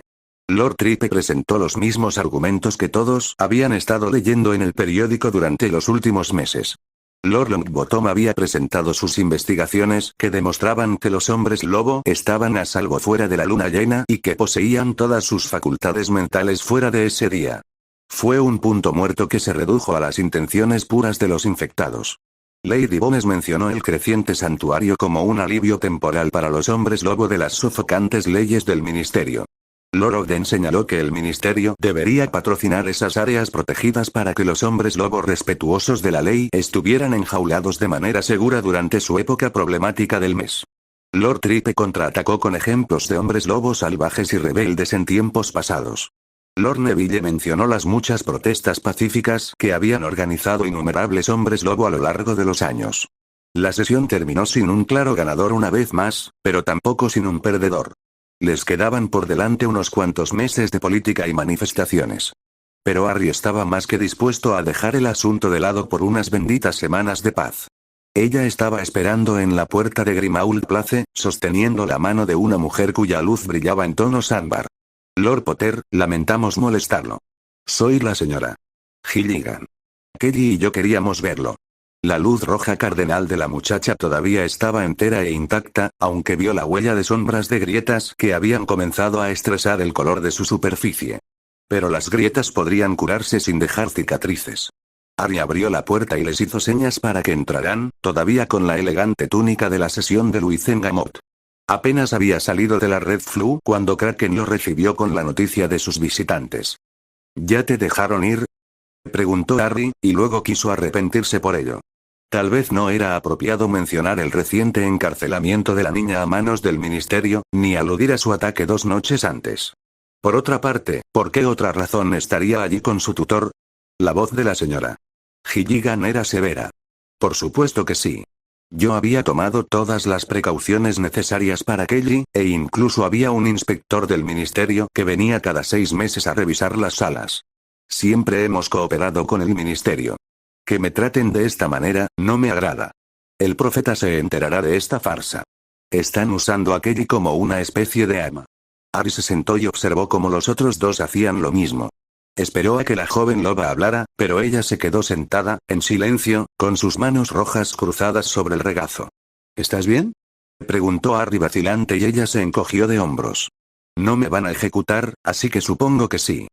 Lord Tripe presentó los mismos argumentos que todos habían estado leyendo en el periódico durante los últimos meses. Lord Longbottom había presentado sus investigaciones que demostraban que los hombres lobo estaban a salvo fuera de la luna llena y que poseían todas sus facultades mentales fuera de ese día. Fue un punto muerto que se redujo a las intenciones puras de los infectados. Lady Bones mencionó el creciente santuario como un alivio temporal para los hombres lobo de las sofocantes leyes del ministerio. Lord Ogden señaló que el ministerio debería patrocinar esas áreas protegidas para que los hombres lobo respetuosos de la ley estuvieran enjaulados de manera segura durante su época problemática del mes. Lord Tripe contraatacó con ejemplos de hombres lobos salvajes y rebeldes en tiempos pasados. Lord Neville mencionó las muchas protestas pacíficas que habían organizado innumerables hombres lobo a lo largo de los años. La sesión terminó sin un claro ganador una vez más, pero tampoco sin un perdedor. Les quedaban por delante unos cuantos meses de política y manifestaciones. Pero Harry estaba más que dispuesto a dejar el asunto de lado por unas benditas semanas de paz. Ella estaba esperando en la puerta de Grimmauld Place, sosteniendo la mano de una mujer cuya luz brillaba en tonos ámbar. Lord Potter, lamentamos molestarlo. Soy la señora Gilligan. Kelly y yo queríamos verlo. La luz roja cardenal de la muchacha todavía estaba entera e intacta, aunque vio la huella de sombras de grietas que habían comenzado a estresar el color de su superficie. Pero las grietas podrían curarse sin dejar cicatrices. Harry abrió la puerta y les hizo señas para que entraran, todavía con la elegante túnica de la sesión de Luizengamot. Apenas había salido de la Red Flu cuando Kraken lo recibió con la noticia de sus visitantes. ¿Ya te dejaron ir?, preguntó Harry, y luego quiso arrepentirse por ello. Tal vez no era apropiado mencionar el reciente encarcelamiento de la niña a manos del ministerio, ni aludir a su ataque 2 noches antes. Por otra parte, ¿por qué otra razón estaría allí con su tutor? La voz de la señora Gilligan era severa. Por supuesto que sí. Yo había tomado todas las precauciones necesarias para Kelly, e incluso había un inspector del ministerio que venía cada 6 meses a revisar las salas. Siempre hemos cooperado con el ministerio. Que me traten de esta manera, no me agrada. El profeta se enterará de esta farsa. Están usando a Kelly como una especie de arma. Harry se sentó y observó cómo los otros dos hacían lo mismo. Esperó a que la joven loba hablara, pero ella se quedó sentada, en silencio, con sus manos rojas cruzadas sobre el regazo. ¿Estás bien?, preguntó Harry vacilante y ella se encogió de hombros. No me van a ejecutar, así que supongo que sí.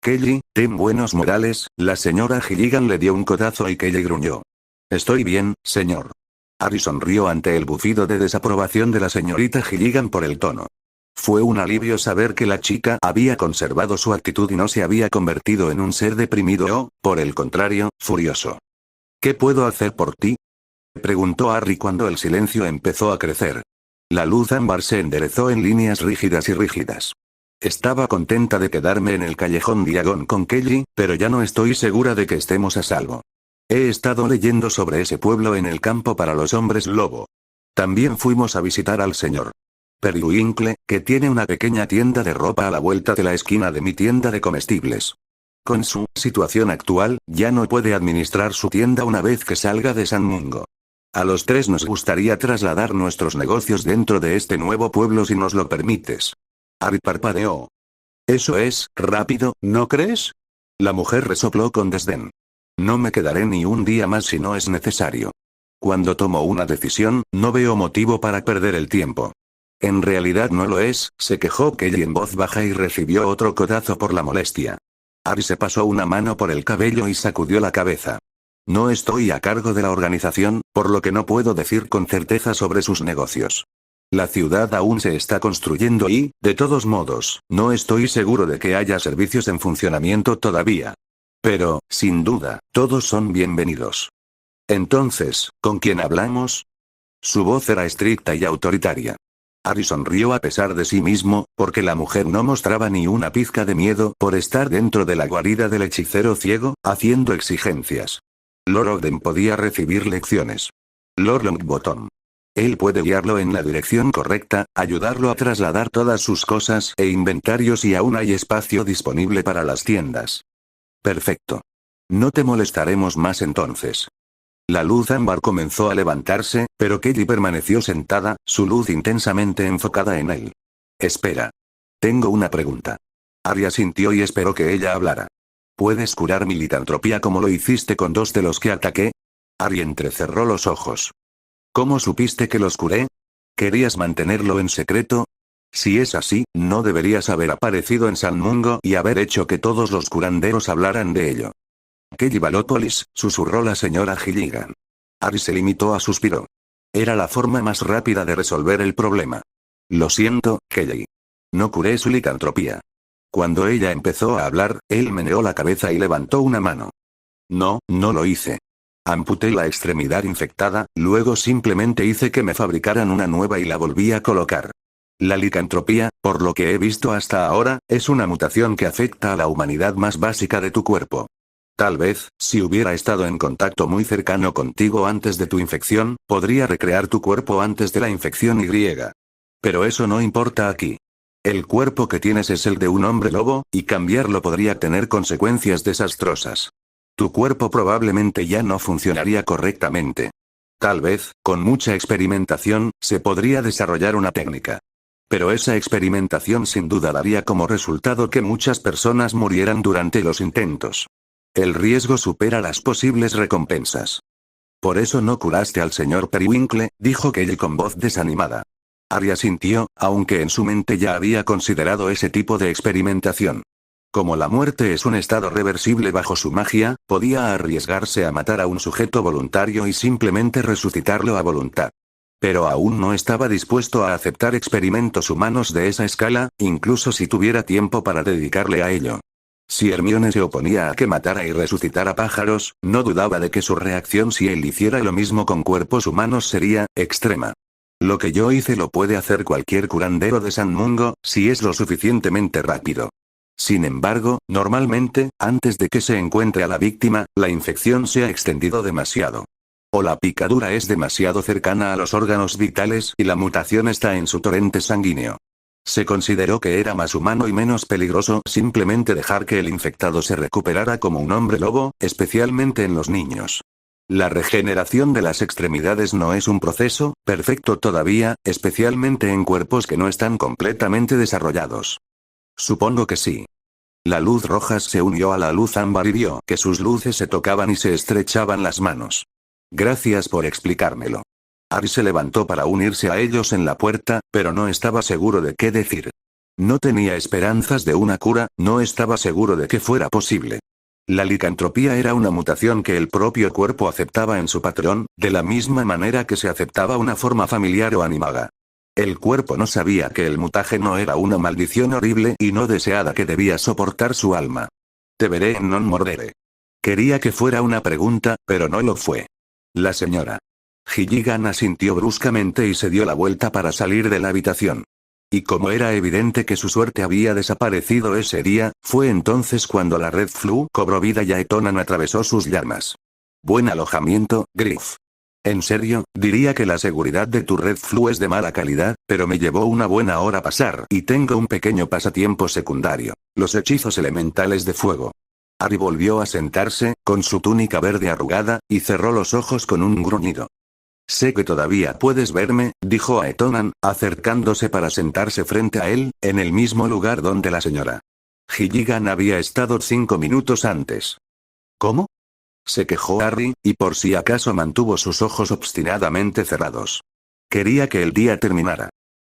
Kelly, ten buenos modales, la señora Gilligan le dio un codazo y Kelly gruñó. Estoy bien, señor. Harry sonrió ante el bufido de desaprobación de la señorita Gilligan por el tono. Fue un alivio saber que la chica había conservado su actitud y no se había convertido en un ser deprimido o, por el contrario, furioso. ¿Qué puedo hacer por ti?, preguntó Harry cuando el silencio empezó a crecer. La luz ámbar se enderezó en líneas rígidas y rígidas. Estaba contenta de quedarme en el callejón Diagon con Kelly, pero ya no estoy segura de que estemos a salvo. He estado leyendo sobre ese pueblo en el campo para los hombres lobo. También fuimos a visitar al señor Periwinkle, que tiene una pequeña tienda de ropa a la vuelta de la esquina de mi tienda de comestibles. Con su situación actual, ya no puede administrar su tienda una vez que salga de San Mungo. A los 3 nos gustaría trasladar nuestros negocios dentro de este nuevo pueblo si nos lo permites. Harry parpadeó. Eso es rápido, ¿no crees? La mujer resopló con desdén. No me quedaré ni un día más si no es necesario. Cuando tomo una decisión, no veo motivo para perder el tiempo. En realidad no lo es, se quejó Kelly en voz baja y recibió otro codazo por la molestia. Harry se pasó una mano por el cabello y sacudió la cabeza. No estoy a cargo de la organización, por lo que no puedo decir con certeza sobre sus negocios. La ciudad aún se está construyendo y, de todos modos, no estoy seguro de que haya servicios en funcionamiento todavía. Pero, sin duda, todos son bienvenidos. Entonces, ¿con quién hablamos? Su voz era estricta y autoritaria. Ari sonrió a pesar de sí mismo, porque la mujer no mostraba ni una pizca de miedo por estar dentro de la guarida del hechicero ciego, haciendo exigencias. Lord Ogden podía recibir lecciones. Lord Longbottom. Él puede guiarlo en la dirección correcta, ayudarlo a trasladar todas sus cosas e inventarios y aún hay espacio disponible para las tiendas. Perfecto. No te molestaremos más entonces. La luz ámbar comenzó a levantarse, pero Kelly permaneció sentada, su luz intensamente enfocada en él. Espera. Tengo una pregunta. Ari asintió y esperó que ella hablara. ¿Puedes curar mi licantropía como lo hiciste con 2 de los que ataqué? Ari entrecerró los ojos. ¿Cómo supiste que los curé? ¿Querías mantenerlo en secreto? Si es así, no deberías haber aparecido en San Mungo y haber hecho que todos los curanderos hablaran de ello. Kelly Balópolis, susurró la señora Gilligan. Ari se limitó a suspiró. Era la forma más rápida de resolver el problema. Lo siento, Kelly. No curé su licantropía. Cuando ella empezó a hablar, él meneó la cabeza y levantó una mano. No, no lo hice. Amputé la extremidad infectada, luego simplemente hice que me fabricaran una nueva y la volví a colocar. La licantropía, por lo que he visto hasta ahora, es una mutación que afecta a la humanidad más básica de tu cuerpo. Tal vez, si hubiera estado en contacto muy cercano contigo antes de tu infección, podría recrear tu cuerpo antes de la infección y. Pero eso no importa aquí. El cuerpo que tienes es el de un hombre lobo, y cambiarlo podría tener consecuencias desastrosas. Tu cuerpo probablemente ya no funcionaría correctamente. Tal vez, con mucha experimentación, se podría desarrollar una técnica. Pero esa experimentación sin duda daría como resultado que muchas personas murieran durante los intentos. El riesgo supera las posibles recompensas. Por eso no curaste al señor Periwinkle, dijo Kelly con voz desanimada. Ari asintió, aunque en su mente ya había considerado ese tipo de experimentación. Como la muerte es un estado reversible bajo su magia, podía arriesgarse a matar a un sujeto voluntario y simplemente resucitarlo a voluntad. Pero aún no estaba dispuesto a aceptar experimentos humanos de esa escala, incluso si tuviera tiempo para dedicarle a ello. Si Hermione se oponía a que matara y resucitara pájaros, no dudaba de que su reacción si él hiciera lo mismo con cuerpos humanos sería extrema. Lo que yo hice lo puede hacer cualquier curandero de San Mungo, si es lo suficientemente rápido. Sin embargo, normalmente, antes de que se encuentre a la víctima, la infección se ha extendido demasiado. O la picadura es demasiado cercana a los órganos vitales y la mutación está en su torrente sanguíneo. Se consideró que era más humano y menos peligroso simplemente dejar que el infectado se recuperara como un hombre lobo, especialmente en los niños. La regeneración de las extremidades no es un proceso perfecto todavía, especialmente en cuerpos que no están completamente desarrollados. Supongo que sí. La luz roja se unió a la luz ámbar y vio que sus luces se tocaban y se estrechaban las manos. Gracias por explicármelo. Ari se levantó para unirse a ellos en la puerta, pero no estaba seguro de qué decir. No tenía esperanzas de una cura, no estaba seguro de que fuera posible. La licantropía era una mutación que el propio cuerpo aceptaba en su patrón, de la misma manera que se aceptaba una forma familiar o animada. El cuerpo no sabía que el mutaje no era una maldición horrible y no deseada que debía soportar su alma. Te veré en non mordere. Quería que fuera una pregunta, pero no lo fue. La señora Gilligan asintió bruscamente y se dio la vuelta para salir de la habitación. Y como era evidente que su suerte había desaparecido ese día, fue entonces cuando la Red Flu cobró vida y Aetonan atravesó sus llamas. Buen alojamiento, Griff. En serio, diría que la seguridad de tu Red Flu es de mala calidad, pero me llevó una buena hora pasar y tengo un pequeño pasatiempo secundario: los hechizos elementales de fuego. Ari volvió a sentarse, con su túnica verde arrugada, y cerró los ojos con un gruñido. Sé que todavía puedes verme, dijo Aetonan, acercándose para sentarse frente a él, en el mismo lugar donde la señora Gilligan había estado 5 minutos antes. ¿Cómo? Se quejó Harry, y por si acaso mantuvo sus ojos obstinadamente cerrados. Quería que el día terminara.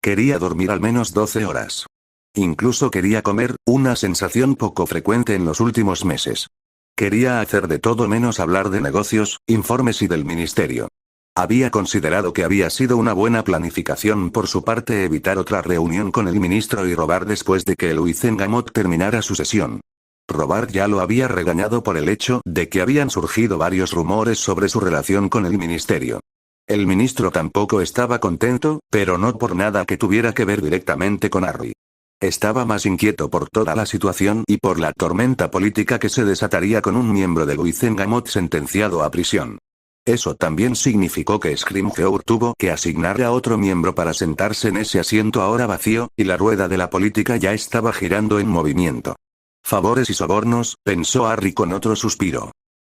Quería dormir al menos 12 horas. Incluso quería comer, una sensación poco frecuente en los últimos meses. Quería hacer de todo menos hablar de negocios, informes y del ministerio. Había considerado que había sido una buena planificación por su parte evitar otra reunión con el ministro y Robert después de que el Wizengamot terminara su sesión. Robert ya lo había regañado por el hecho de que habían surgido varios rumores sobre su relación con el ministerio. El ministro tampoco estaba contento, pero no por nada que tuviera que ver directamente con Harry. Estaba más inquieto por toda la situación y por la tormenta política que se desataría con un miembro de Wizengamot sentenciado a prisión. Eso también significó que Scrimgeour tuvo que asignar a otro miembro para sentarse en ese asiento ahora vacío, y la rueda de la política ya estaba girando en movimiento. Favores y sobornos, pensó Harry con otro suspiro.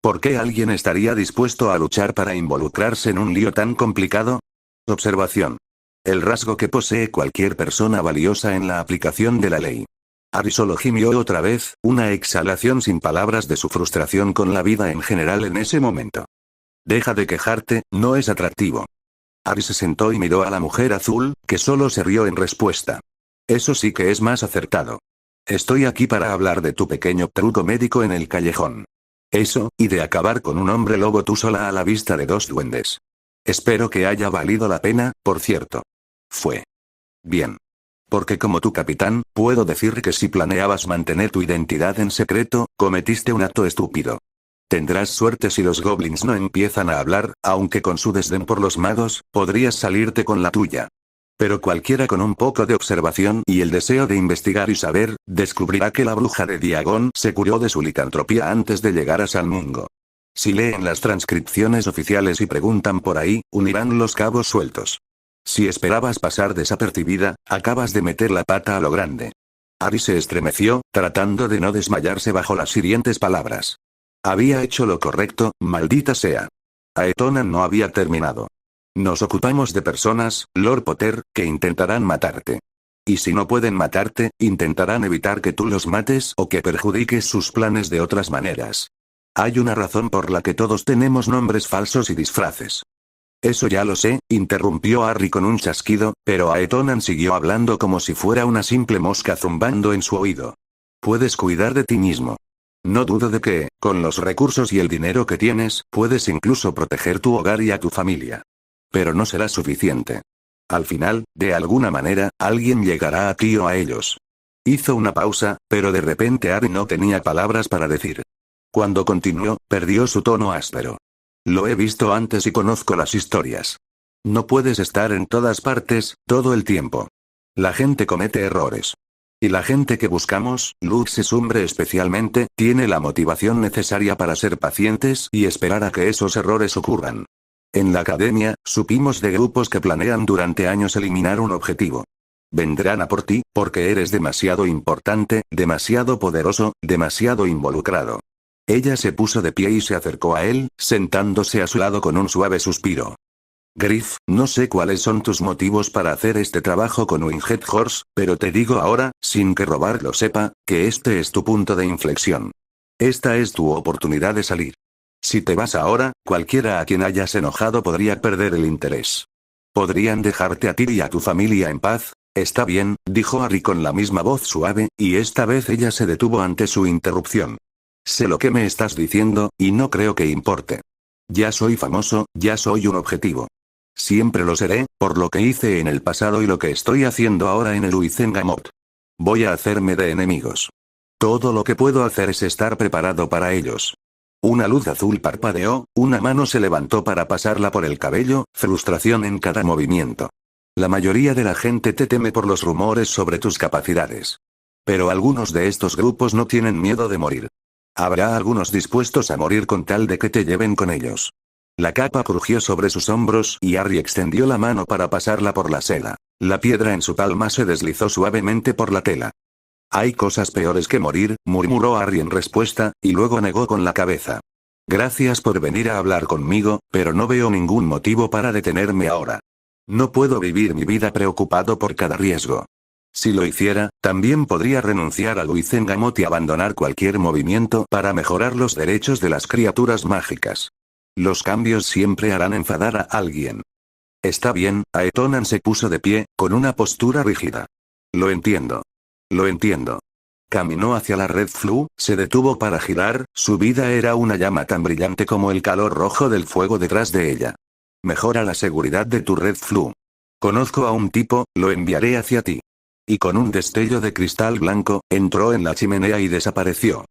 ¿Por qué alguien estaría dispuesto a luchar para involucrarse en un lío tan complicado? Observación. El rasgo que posee cualquier persona valiosa en la aplicación de la ley. Harry solo gimió otra vez, una exhalación sin palabras de su frustración con la vida en general en ese momento. Deja de quejarte, no es atractivo. Harry se sentó y miró a la mujer azul, que solo se rió en respuesta. Eso sí que es más acertado. Estoy aquí para hablar de tu pequeño truco médico en el callejón. Eso, y de acabar con un hombre lobo tú sola a la vista de 2 duendes. Espero que haya valido la pena, por cierto. Fue bien. Porque como tu capitán, puedo decir que si planeabas mantener tu identidad en secreto, cometiste un acto estúpido. Tendrás suerte si los goblins no empiezan a hablar, aunque con su desdén por los magos, podrías salirte con la tuya. Pero cualquiera con un poco de observación y el deseo de investigar y saber, descubrirá que la bruja de Diagon se curó de su licantropía antes de llegar a San Mungo. Si leen las transcripciones oficiales y preguntan por ahí, unirán los cabos sueltos. Si esperabas pasar desapercibida, acabas de meter la pata a lo grande. Harry se estremeció, tratando de no desmayarse bajo las hirientes palabras. Había hecho lo correcto, maldita sea. Aetonan no había terminado. Nos ocupamos de personas, Lord Potter, que intentarán matarte. Y si no pueden matarte, intentarán evitar que tú los mates o que perjudiques sus planes de otras maneras. Hay una razón por la que todos tenemos nombres falsos y disfraces. Eso ya lo sé, interrumpió Harry con un chasquido, pero Aetonan siguió hablando como si fuera una simple mosca zumbando en su oído. Puedes cuidar de ti mismo. No dudo de que, con los recursos y el dinero que tienes, puedes incluso proteger tu hogar y a tu familia. Pero no será suficiente. Al final, de alguna manera, alguien llegará a ti o a ellos. Hizo una pausa, pero de repente Harry no tenía palabras para decir. Cuando continuó, perdió su tono áspero. Lo he visto antes y conozco las historias. No puedes estar en todas partes, todo el tiempo. La gente comete errores. Y la gente que buscamos, Luxesumbre especialmente, tiene la motivación necesaria para ser pacientes y esperar a que esos errores ocurran. En la academia, supimos de grupos que planean durante años eliminar un objetivo. Vendrán a por ti, porque eres demasiado importante, demasiado poderoso, demasiado involucrado. Ella se puso de pie y se acercó a él, sentándose a su lado con un suave suspiro. Griff, no sé cuáles son tus motivos para hacer este trabajo con Winged Horse, pero te digo ahora, sin que Robert lo sepa, que este es tu punto de inflexión. Esta es tu oportunidad de salir. Si te vas ahora, cualquiera a quien hayas enojado podría perder el interés. Podrían dejarte a ti y a tu familia en paz. Está bien, dijo Harry con la misma voz suave, y esta vez ella se detuvo ante su interrupción. Sé lo que me estás diciendo, y no creo que importe. Ya soy famoso, ya soy un objetivo. Siempre lo seré, por lo que hice en el pasado y lo que estoy haciendo ahora en el Wizengamot. Voy a hacerme de enemigos. Todo lo que puedo hacer es estar preparado para ellos. Una luz azul parpadeó, una mano se levantó para pasarla por el cabello, frustración en cada movimiento. La mayoría de la gente te teme por los rumores sobre tus capacidades. Pero algunos de estos grupos no tienen miedo de morir. Habrá algunos dispuestos a morir con tal de que te lleven con ellos. La capa crujió sobre sus hombros y Harry extendió la mano para pasarla por la seda. La piedra en su palma se deslizó suavemente por la tela. Hay cosas peores que morir, murmuró Harry en respuesta, y luego negó con la cabeza. Gracias por venir a hablar conmigo, pero no veo ningún motivo para detenerme ahora. No puedo vivir mi vida preocupado por cada riesgo. Si lo hiciera, también podría renunciar al Wizengamot y abandonar cualquier movimiento para mejorar los derechos de las criaturas mágicas. Los cambios siempre harán enfadar a alguien. Está bien, Aetonan se puso de pie, con una postura rígida. Lo entiendo. Lo entiendo. Caminó hacia la Red Flue, se detuvo para girar, su vida era una llama tan brillante como el calor rojo del fuego detrás de ella. Mejora la seguridad de tu Red Flue. Conozco a un tipo, lo enviaré hacia ti. Y con un destello de cristal blanco, entró en la chimenea y desapareció.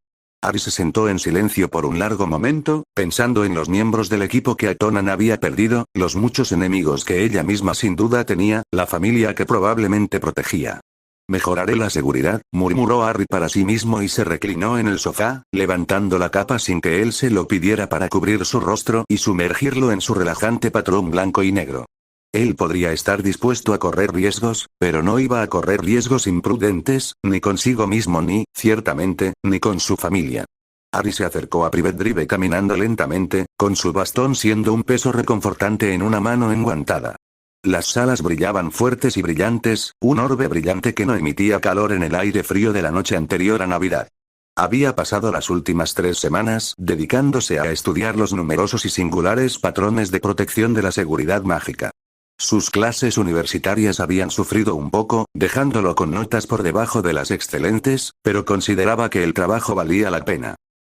Ari se sentó en silencio por un largo momento, pensando en los miembros del equipo que Atonan había perdido, los muchos enemigos que ella misma sin duda tenía, la familia que probablemente protegía. Mejoraré la seguridad, murmuró Harry para sí mismo y se reclinó en el sofá, levantando la capa sin que él se lo pidiera para cubrir su rostro y sumergirlo en su relajante patrón blanco y negro. Él podría estar dispuesto a correr riesgos, pero no iba a correr riesgos imprudentes, ni consigo mismo ni, ciertamente, ni con su familia. Harry se acercó a Private Drive caminando lentamente, con su bastón siendo un peso reconfortante en una mano enguantada. Las salas brillaban fuertes y brillantes, un orbe brillante que no emitía calor en el aire frío de la noche anterior a Navidad. Había pasado las últimas 3 semanas dedicándose a estudiar los numerosos y singulares patrones de protección de la seguridad mágica. Sus clases universitarias habían sufrido un poco, dejándolo con notas por debajo de las excelentes, pero consideraba que el trabajo valía la pena.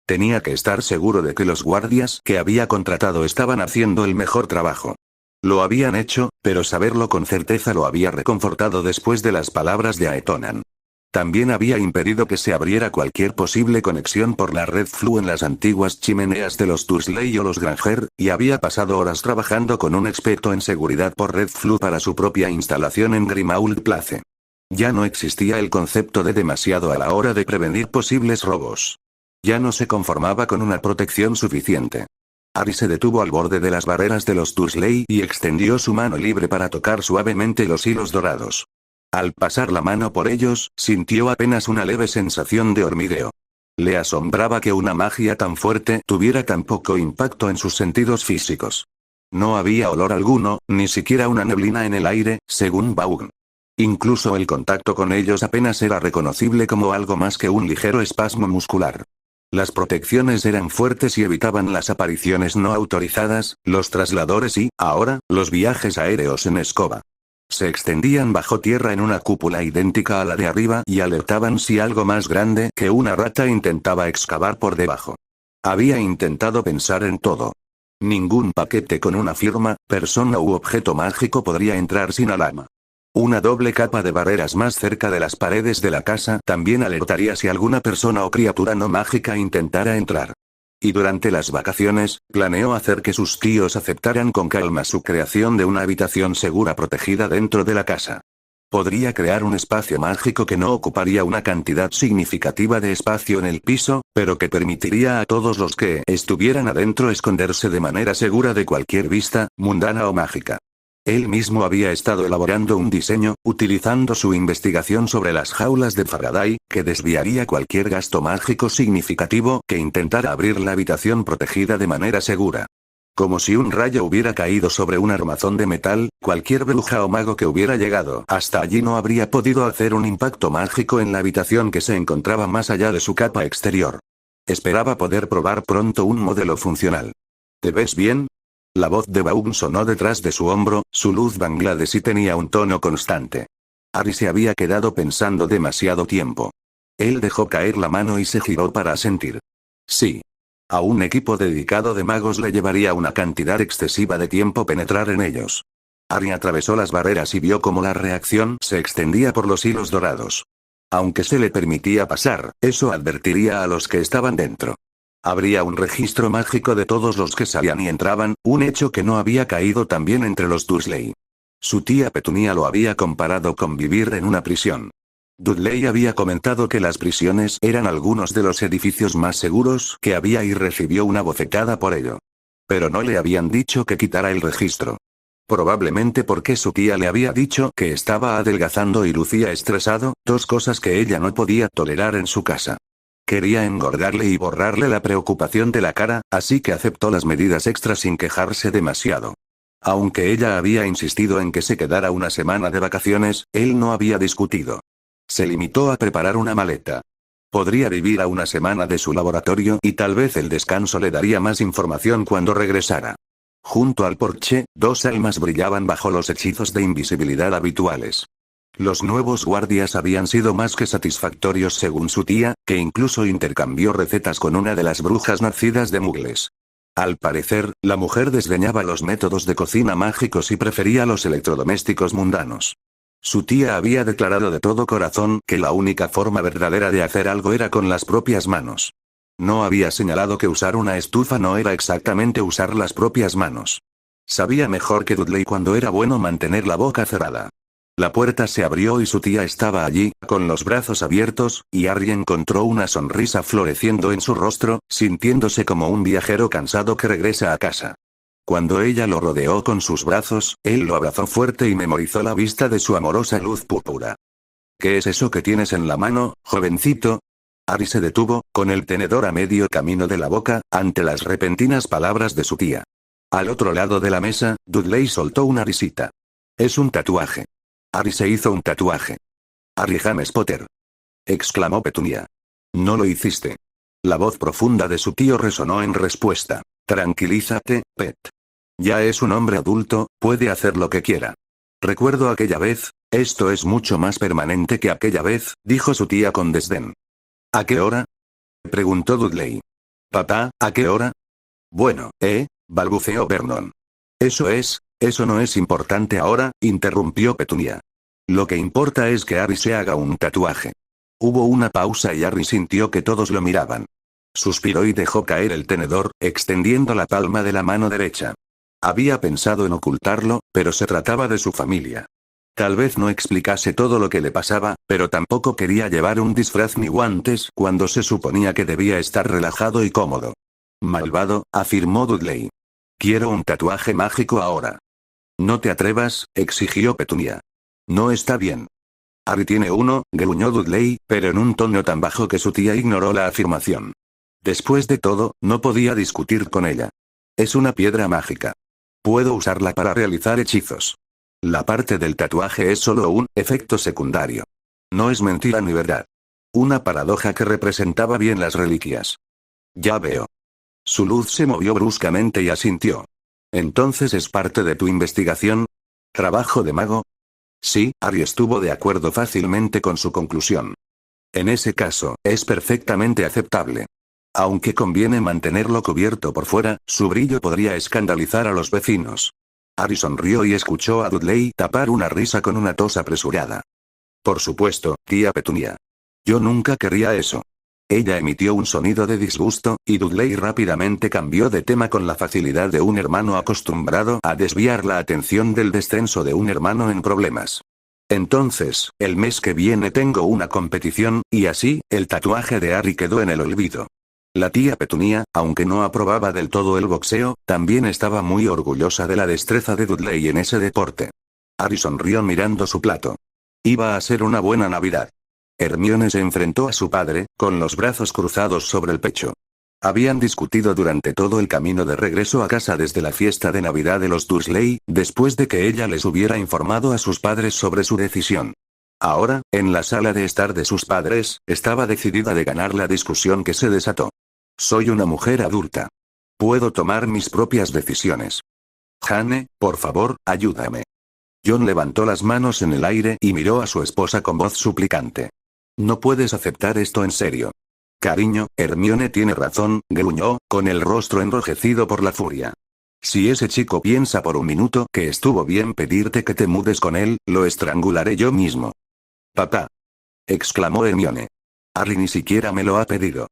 Tenía que estar seguro de que los guardias que había contratado estaban haciendo el mejor trabajo. Lo habían hecho, pero saberlo con certeza lo había reconfortado después de las palabras de Aetonan. También había impedido que se abriera cualquier posible conexión por la red Flu en las antiguas chimeneas de los Dursley o los Granger, y había pasado horas trabajando con un experto en seguridad por red Flu para su propia instalación en Grimmauld Place. Ya no existía el concepto de demasiado a la hora de prevenir posibles robos. Ya no se conformaba con una protección suficiente. Harry se detuvo al borde de las barreras de los Dursley y extendió su mano libre para tocar suavemente los hilos dorados. Al pasar la mano por ellos, sintió apenas una leve sensación de hormigueo. Le asombraba que una magia tan fuerte tuviera tan poco impacto en sus sentidos físicos. No había olor alguno, ni siquiera una neblina en el aire, según Vaughn. Incluso el contacto con ellos apenas era reconocible como algo más que un ligero espasmo muscular. Las protecciones eran fuertes y evitaban las apariciones no autorizadas, los trasladores y, ahora, los viajes aéreos en escoba. Se extendían bajo tierra en una cúpula idéntica a la de arriba y alertaban si algo más grande que una rata intentaba excavar por debajo. Había intentado pensar en todo. Ningún paquete con una firma, persona u objeto mágico podría entrar sin alarma. Una doble capa de barreras más cerca de las paredes de la casa también alertaría si alguna persona o criatura no mágica intentara entrar. Y durante las vacaciones, planeó hacer que sus tíos aceptaran con calma su creación de una habitación segura protegida dentro de la casa. Podría crear un espacio mágico que no ocuparía una cantidad significativa de espacio en el piso, pero que permitiría a todos los que estuvieran adentro esconderse de manera segura de cualquier vista, mundana o mágica. Él mismo había estado elaborando un diseño, utilizando su investigación sobre las jaulas de Faraday, que desviaría cualquier gasto mágico significativo que intentara abrir la habitación protegida de manera segura. Como si un rayo hubiera caído sobre un armazón de metal, cualquier bruja o mago que hubiera llegado hasta allí no habría podido hacer un impacto mágico en la habitación que se encontraba más allá de su capa exterior. Esperaba poder probar pronto un modelo funcional. ¿Te ves bien? La voz de Vaughn sonó detrás de su hombro, su luz bangladesí tenía un tono constante. Harry se había quedado pensando demasiado tiempo. Él dejó caer la mano y se giró para asentir. Sí. A un equipo dedicado de magos le llevaría una cantidad excesiva de tiempo penetrar en ellos. Harry atravesó las barreras y vio cómo la reacción se extendía por los hilos dorados. Aunque se le permitía pasar, eso advertiría a los que estaban dentro. Habría un registro mágico de todos los que salían y entraban, un hecho que no había caído también entre los Dursley. Su tía Petunia lo había comparado con vivir en una prisión. Dudley había comentado que las prisiones eran algunos de los edificios más seguros que había y recibió una bofetada por ello. Pero no le habían dicho que quitara el registro. Probablemente porque su tía le había dicho que estaba adelgazando y lucía estresado, dos cosas que ella no podía tolerar en su casa. Quería engordarle y borrarle la preocupación de la cara, así que aceptó las medidas extras sin quejarse demasiado. Aunque ella había insistido en que se quedara una semana de vacaciones, él no había discutido. Se limitó a preparar una maleta. Podría vivir a una semana de su laboratorio y tal vez el descanso le daría más información cuando regresara. Junto al porche, 2 almas brillaban bajo los hechizos de invisibilidad habituales. Los nuevos guardias habían sido más que satisfactorios según su tía, que incluso intercambió recetas con una de las brujas nacidas de Mugles. Al parecer, la mujer desdeñaba los métodos de cocina mágicos y prefería los electrodomésticos mundanos. Su tía había declarado de todo corazón que la única forma verdadera de hacer algo era con las propias manos. No había señalado que usar una estufa no era exactamente usar las propias manos. Sabía mejor que Dudley cuando era bueno mantener la boca cerrada. La puerta se abrió y su tía estaba allí, con los brazos abiertos, y Harry encontró una sonrisa floreciendo en su rostro, sintiéndose como un viajero cansado que regresa a casa. Cuando ella lo rodeó con sus brazos, él lo abrazó fuerte y memorizó la vista de su amorosa luz púrpura. ¿Qué es eso que tienes en la mano, jovencito? Harry se detuvo, con el tenedor a medio camino de la boca, ante las repentinas palabras de su tía. Al otro lado de la mesa, Dudley soltó una risita. Es un tatuaje. Harry se hizo un tatuaje. Harry James Potter, exclamó Petunia. No lo hiciste. La voz profunda de su tío resonó en respuesta. Tranquilízate, Pet. Ya es un hombre adulto, puede hacer lo que quiera. Recuerdo aquella vez, esto es mucho más permanente que aquella vez, dijo su tía con desdén. ¿A qué hora? Preguntó Dudley. Papá, ¿a qué hora? Bueno, balbuceó Vernon. Eso no es importante ahora, interrumpió Petunia. Lo que importa es que Harry se haga un tatuaje. Hubo una pausa y Harry sintió que todos lo miraban. Suspiró y dejó caer el tenedor, extendiendo la palma de la mano derecha. Había pensado en ocultarlo, pero se trataba de su familia. Tal vez no explicase todo lo que le pasaba, pero tampoco quería llevar un disfraz ni guantes cuando se suponía que debía estar relajado y cómodo. Malvado, afirmó Dudley. Quiero un tatuaje mágico ahora. No te atrevas, exigió Petunia. No está bien. Harry tiene uno, gruñó Dudley, pero en un tono tan bajo que su tía ignoró la afirmación. Después de todo, no podía discutir con ella. Es una piedra mágica. Puedo usarla para realizar hechizos. La parte del tatuaje es solo un efecto secundario. No es mentira ni verdad. Una paradoja que representaba bien las reliquias. Ya veo. Su luz se movió bruscamente y asintió. ¿Entonces es parte de tu investigación? ¿Trabajo de mago? Sí, Harry estuvo de acuerdo fácilmente con su conclusión. En ese caso, es perfectamente aceptable. Aunque conviene mantenerlo cubierto por fuera, su brillo podría escandalizar a los vecinos. Harry sonrió y escuchó a Dudley tapar una risa con una tos apresurada. Por supuesto, tía Petunia. Yo nunca quería eso. Ella emitió un sonido de disgusto, y Dudley rápidamente cambió de tema con la facilidad de un hermano acostumbrado a desviar la atención del descenso de un hermano en problemas. Entonces, el mes que viene tengo una competición, y así, el tatuaje de Harry quedó en el olvido. La tía Petunia, aunque no aprobaba del todo el boxeo, también estaba muy orgullosa de la destreza de Dudley en ese deporte. Harry sonrió mirando su plato. Iba a ser una buena Navidad. Hermione se enfrentó a su padre, con los brazos cruzados sobre el pecho. Habían discutido durante todo el camino de regreso a casa desde la fiesta de Navidad de los Dursley, después de que ella les hubiera informado a sus padres sobre su decisión. Ahora, en la sala de estar de sus padres, estaba decidida de ganar la discusión que se desató. Soy una mujer adulta. Puedo tomar mis propias decisiones. Jane, por favor, ayúdame. John levantó las manos en el aire y miró a su esposa con voz suplicante. No puedes aceptar esto en serio. Cariño, Hermione tiene razón, gruñó, con el rostro enrojecido por la furia. Si ese chico piensa por un minuto que estuvo bien pedirte que te mudes con él, lo estrangularé yo mismo. Papá, exclamó Hermione. Harry ni siquiera me lo ha pedido.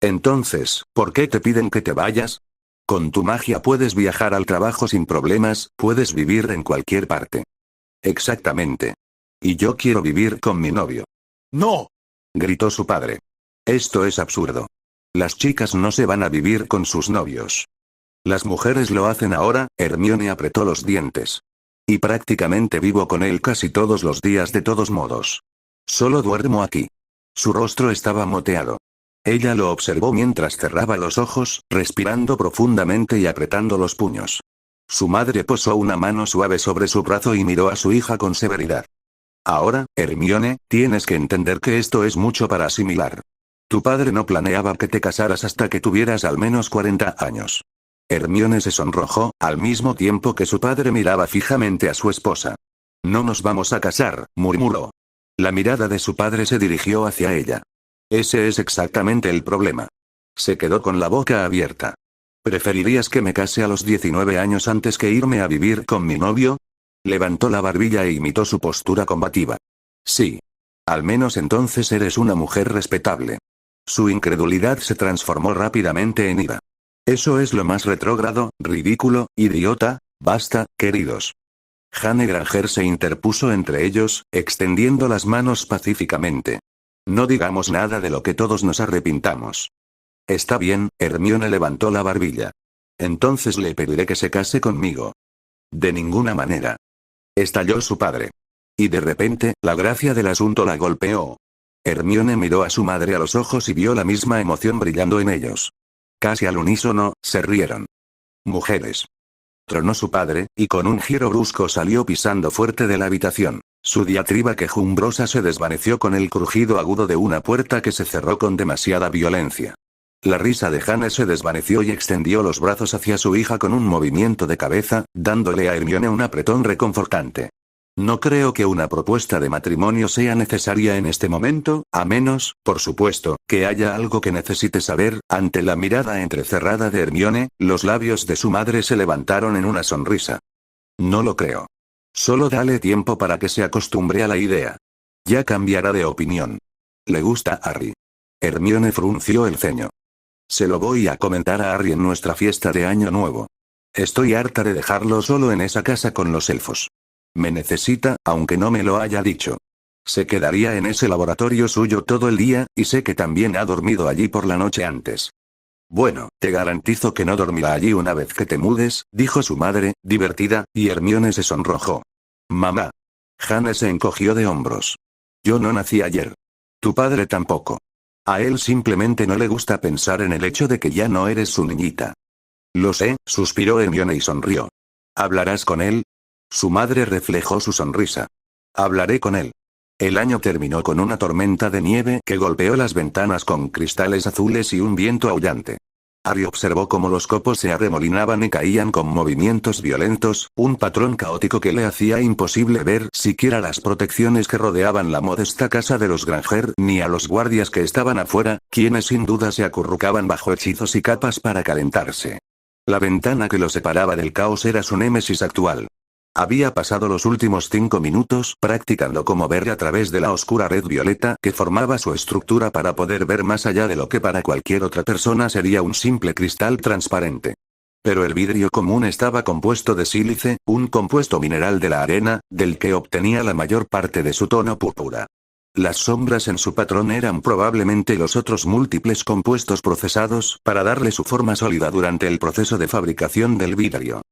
Entonces, ¿por qué te piden que te vayas? Con tu magia puedes viajar al trabajo sin problemas, puedes vivir en cualquier parte. Exactamente. Y yo quiero vivir con mi novio. ¡No! Gritó su padre. Esto es absurdo. Las chicas no se van a vivir con sus novios. Las mujeres lo hacen ahora, Hermione apretó los dientes. Y prácticamente vivo con él casi todos los días de todos modos. Solo duermo aquí. Su rostro estaba moteado. Ella lo observó mientras cerraba los ojos, respirando profundamente y apretando los puños. Su madre posó una mano suave sobre su brazo y miró a su hija con severidad. Ahora, Hermione, tienes que entender que esto es mucho para asimilar. Tu padre no planeaba que te casaras hasta que tuvieras al menos 40 años. Hermione se sonrojó, al mismo tiempo que su padre miraba fijamente a su esposa. No nos vamos a casar, murmuró. La mirada de su padre se dirigió hacia ella. Ese es exactamente el problema. Se quedó con la boca abierta. ¿Preferirías que me case a los 19 años antes que irme a vivir con mi novio? Levantó la barbilla e imitó su postura combativa. Sí. Al menos entonces eres una mujer respetable. Su incredulidad se transformó rápidamente en ira. Eso es lo más retrógrado, ridículo, idiota, basta, queridos. Jane Granger se interpuso entre ellos, extendiendo las manos pacíficamente. No digamos nada de lo que todos nos arrepintamos. Está bien, Hermione levantó la barbilla. Entonces le pediré que se case conmigo. De ninguna manera. Estalló su padre. Y de repente, la gracia del asunto la golpeó. Hermione miró a su madre a los ojos y vio la misma emoción brillando en ellos. Casi al unísono, se rieron. Mujeres. Tronó su padre, y con un giro brusco salió pisando fuerte de la habitación. Su diatriba quejumbrosa se desvaneció con el crujido agudo de una puerta que se cerró con demasiada violencia. La risa de Jane se desvaneció y extendió los brazos hacia su hija con un movimiento de cabeza, dándole a Hermione un apretón reconfortante. No creo que una propuesta de matrimonio sea necesaria en este momento, a menos, por supuesto, que haya algo que necesite saber. Ante la mirada entrecerrada de Hermione, los labios de su madre se levantaron en una sonrisa. No lo creo. Solo dale tiempo para que se acostumbre a la idea. Ya cambiará de opinión. Le gusta a Harry. Hermione frunció el ceño. Se lo voy a comentar a Harry en nuestra fiesta de Año Nuevo. Estoy harta de dejarlo solo en esa casa con los elfos. Me necesita, aunque no me lo haya dicho. Se quedaría en ese laboratorio suyo todo el día, y sé que también ha dormido allí por la noche antes. Bueno, te garantizo que no dormirá allí una vez que te mudes, dijo su madre, divertida, y Hermione se sonrojó. Mamá. Jane se encogió de hombros. Yo no nací ayer. Tu padre tampoco. A él simplemente no le gusta pensar en el hecho de que ya no eres su niñita. Lo sé, suspiró Hermione y sonrió. ¿Hablarás con él? Su madre reflejó su sonrisa. Hablaré con él. El año terminó con una tormenta de nieve que golpeó las ventanas con cristales azules y un viento aullante. Harry observó cómo los copos se arremolinaban y caían con movimientos violentos, un patrón caótico que le hacía imposible ver siquiera las protecciones que rodeaban la modesta casa de los Granger ni a los guardias que estaban afuera, quienes sin duda se acurrucaban bajo hechizos y capas para calentarse. La ventana que lo separaba del caos era su némesis actual. Había pasado los últimos 5 minutos practicando cómo ver a través de la oscura red violeta que formaba su estructura para poder ver más allá de lo que para cualquier otra persona sería un simple cristal transparente. Pero el vidrio común estaba compuesto de sílice, un compuesto mineral de la arena, del que obtenía la mayor parte de su tono púrpura. Las sombras en su patrón eran probablemente los otros múltiples compuestos procesados para darle su forma sólida durante el proceso de fabricación del vidrio.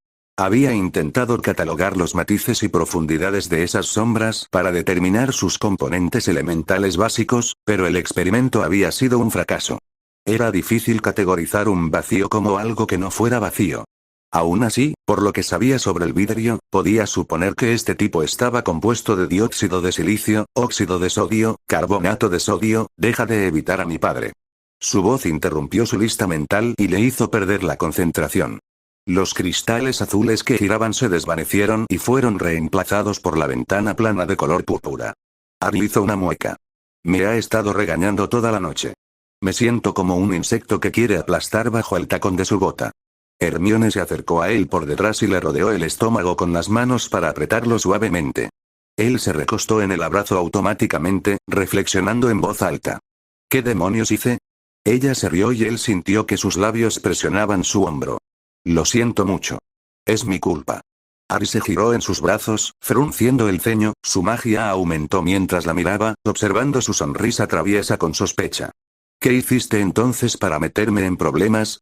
Había intentado catalogar los matices y profundidades de esas sombras para determinar sus componentes elementales básicos, pero el experimento había sido un fracaso. Era difícil categorizar un vacío como algo que no fuera vacío. Aún así, por lo que sabía sobre el vidrio, podía suponer que este tipo estaba compuesto de dióxido de silicio, óxido de sodio, carbonato de sodio. Deja de evitar a mi padre. Su voz interrumpió su lista mental y le hizo perder la concentración. Los cristales azules que giraban se desvanecieron y fueron reemplazados por la ventana plana de color púrpura. Harry hizo una mueca. Me ha estado regañando toda la noche. Me siento como un insecto que quiere aplastar bajo el tacón de su bota. Hermione se acercó a él por detrás y le rodeó el estómago con las manos para apretarlo suavemente. Él se recostó en el abrazo automáticamente, reflexionando en voz alta. ¿Qué demonios hice? Ella se rió y él sintió que sus labios presionaban su hombro. Lo siento mucho. Es mi culpa. Harry se giró en sus brazos, frunciendo el ceño, su magia aumentó mientras la miraba, observando su sonrisa traviesa con sospecha. ¿Qué hiciste entonces para meterme en problemas?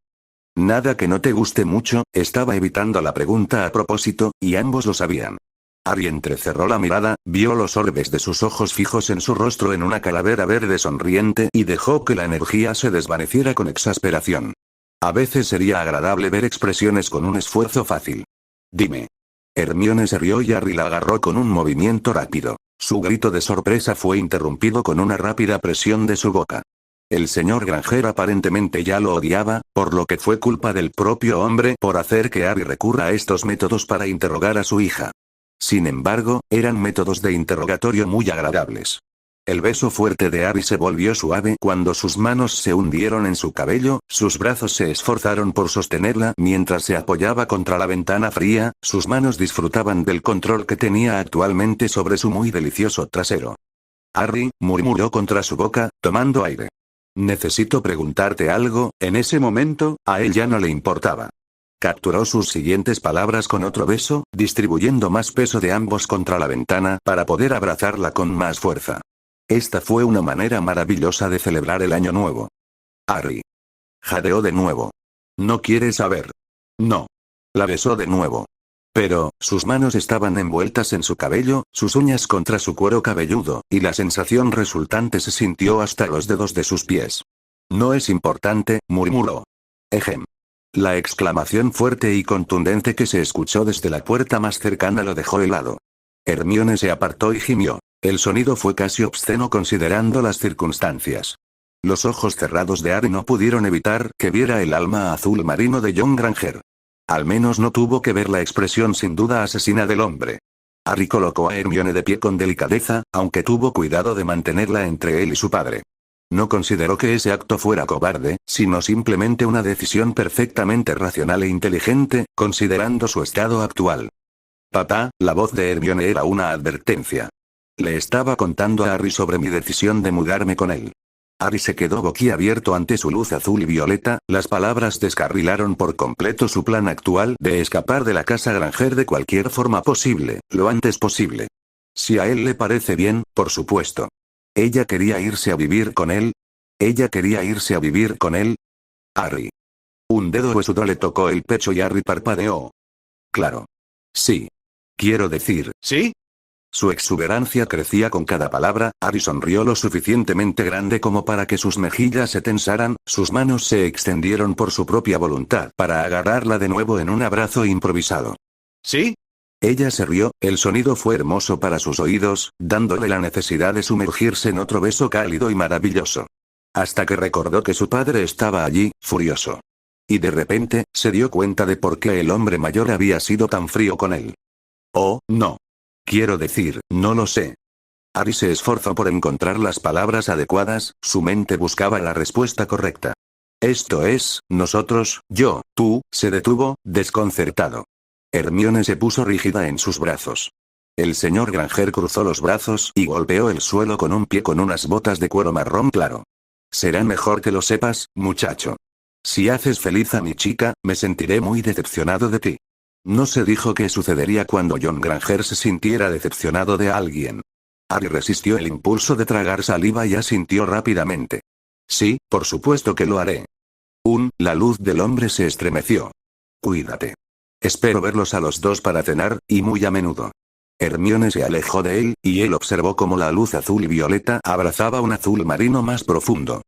Nada que no te guste mucho, estaba evitando la pregunta a propósito, y ambos lo sabían. Harry entrecerró la mirada, vio los orbes de sus ojos fijos en su rostro en una calavera verde sonriente y dejó que la energía se desvaneciera con exasperación. A veces sería agradable ver expresiones con un esfuerzo fácil. Dime. Hermione se rió y Harry la agarró con un movimiento rápido. Su grito de sorpresa fue interrumpido con una rápida presión de su boca. El señor Granger aparentemente ya lo odiaba, por lo que fue culpa del propio hombre por hacer que Harry recurra a estos métodos para interrogar a su hija. Sin embargo, eran métodos de interrogatorio muy agradables. El beso fuerte de Harry se volvió suave cuando sus manos se hundieron en su cabello, sus brazos se esforzaron por sostenerla mientras se apoyaba contra la ventana fría, sus manos disfrutaban del control que tenía actualmente sobre su muy delicioso trasero. Harry, murmuró contra su boca, tomando aire. Necesito preguntarte algo. En ese momento, a él ya no le importaba. Capturó sus siguientes palabras con otro beso, distribuyendo más peso de ambos contra la ventana para poder abrazarla con más fuerza. Esta fue una manera maravillosa de celebrar el año nuevo. Harry. Jadeó de nuevo. ¿No quieres saber? No. La besó de nuevo. Pero, sus manos estaban envueltas en su cabello, sus uñas contra su cuero cabelludo, y la sensación resultante se sintió hasta los dedos de sus pies. No es importante, murmuró. Ejem. La exclamación fuerte y contundente que se escuchó desde la puerta más cercana lo dejó helado. Hermione se apartó y gimió. El sonido fue casi obsceno considerando las circunstancias. Los ojos cerrados de Harry no pudieron evitar que viera el alma azul marino de John Granger. Al menos no tuvo que ver la expresión sin duda asesina del hombre. Harry colocó a Hermione de pie con delicadeza, aunque tuvo cuidado de mantenerla entre él y su padre. No consideró que ese acto fuera cobarde, sino simplemente una decisión perfectamente racional e inteligente, considerando su estado actual. Papá, la voz de Hermione era una advertencia. Le estaba contando a Harry sobre mi decisión de mudarme con él. Harry se quedó boquiabierto ante su luz azul y violeta, las palabras descarrilaron por completo su plan actual de escapar de la casa Granger de cualquier forma posible, lo antes posible. Si a él le parece bien, por supuesto. ¿Ella quería irse a vivir con él? ¿Ella quería irse a vivir con él? Harry. Un dedo huesudo le tocó el pecho y Harry parpadeó. Claro. Sí. Quiero decir, ¿sí? Su exuberancia crecía con cada palabra. Harry sonrió lo suficientemente grande como para que sus mejillas se tensaran, sus manos se extendieron por su propia voluntad para agarrarla de nuevo en un abrazo improvisado. ¿Sí? Ella se rió, el sonido fue hermoso para sus oídos, dándole la necesidad de sumergirse en otro beso cálido y maravilloso. Hasta que recordó que su padre estaba allí, furioso. Y de repente, se dio cuenta de por qué el hombre mayor había sido tan frío con él. Oh, no. Quiero decir, no lo sé. Harry se esforzó por encontrar las palabras adecuadas, su mente buscaba la respuesta correcta. Esto es, nosotros, yo, tú, se detuvo, desconcertado. Hermione se puso rígida en sus brazos. El señor Granger cruzó los brazos y golpeó el suelo con un pie con unas botas de cuero marrón claro. Será mejor que lo sepas, muchacho. Si haces feliz a mi chica, me sentiré muy decepcionado de ti. No se dijo qué sucedería cuando John Granger se sintiera decepcionado de alguien. Harry resistió el impulso de tragar saliva y asintió rápidamente. Sí, por supuesto que lo haré. La luz del hombre se estremeció. Cuídate. Espero verlos a los dos para cenar, y muy a menudo. Hermione se alejó de él, y él observó cómo la luz azul y violeta abrazaba un azul marino más profundo.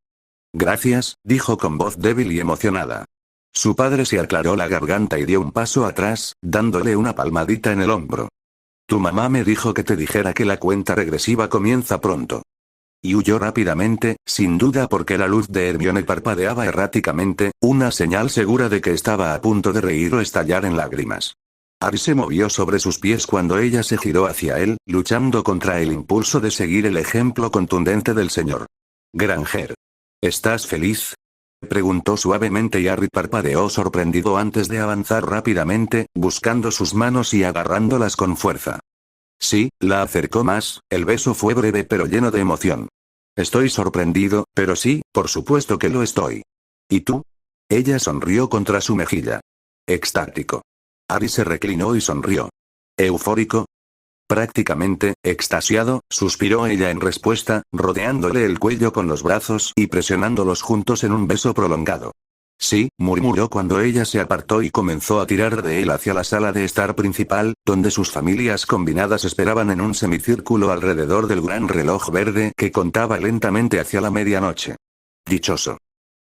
Gracias, dijo con voz débil y emocionada. Su padre se aclaró la garganta y dio un paso atrás, dándole una palmadita en el hombro. Tu mamá me dijo que te dijera que la cuenta regresiva comienza pronto. Y huyó rápidamente, sin duda porque la luz de Hermione parpadeaba erráticamente, una señal segura de que estaba a punto de reír o estallar en lágrimas. Harry se movió sobre sus pies cuando ella se giró hacia él, luchando contra el impulso de seguir el ejemplo contundente del señor Granger. ¿Estás feliz?, preguntó suavemente y Harry parpadeó sorprendido antes de avanzar rápidamente, buscando sus manos y agarrándolas con fuerza. Sí, la acercó más, el beso fue breve pero lleno de emoción. Estoy sorprendido, pero sí, por supuesto que lo estoy. ¿Y tú? Ella sonrió contra su mejilla. Extático. Harry se reclinó y sonrió. ¿Eufórico? Prácticamente, extasiado, suspiró ella en respuesta, rodeándole el cuello con los brazos y presionándolos juntos en un beso prolongado. Sí, murmuró cuando ella se apartó y comenzó a tirar de él hacia la sala de estar principal, donde sus familias combinadas esperaban en un semicírculo alrededor del gran reloj verde que contaba lentamente hacia la medianoche. Dichoso.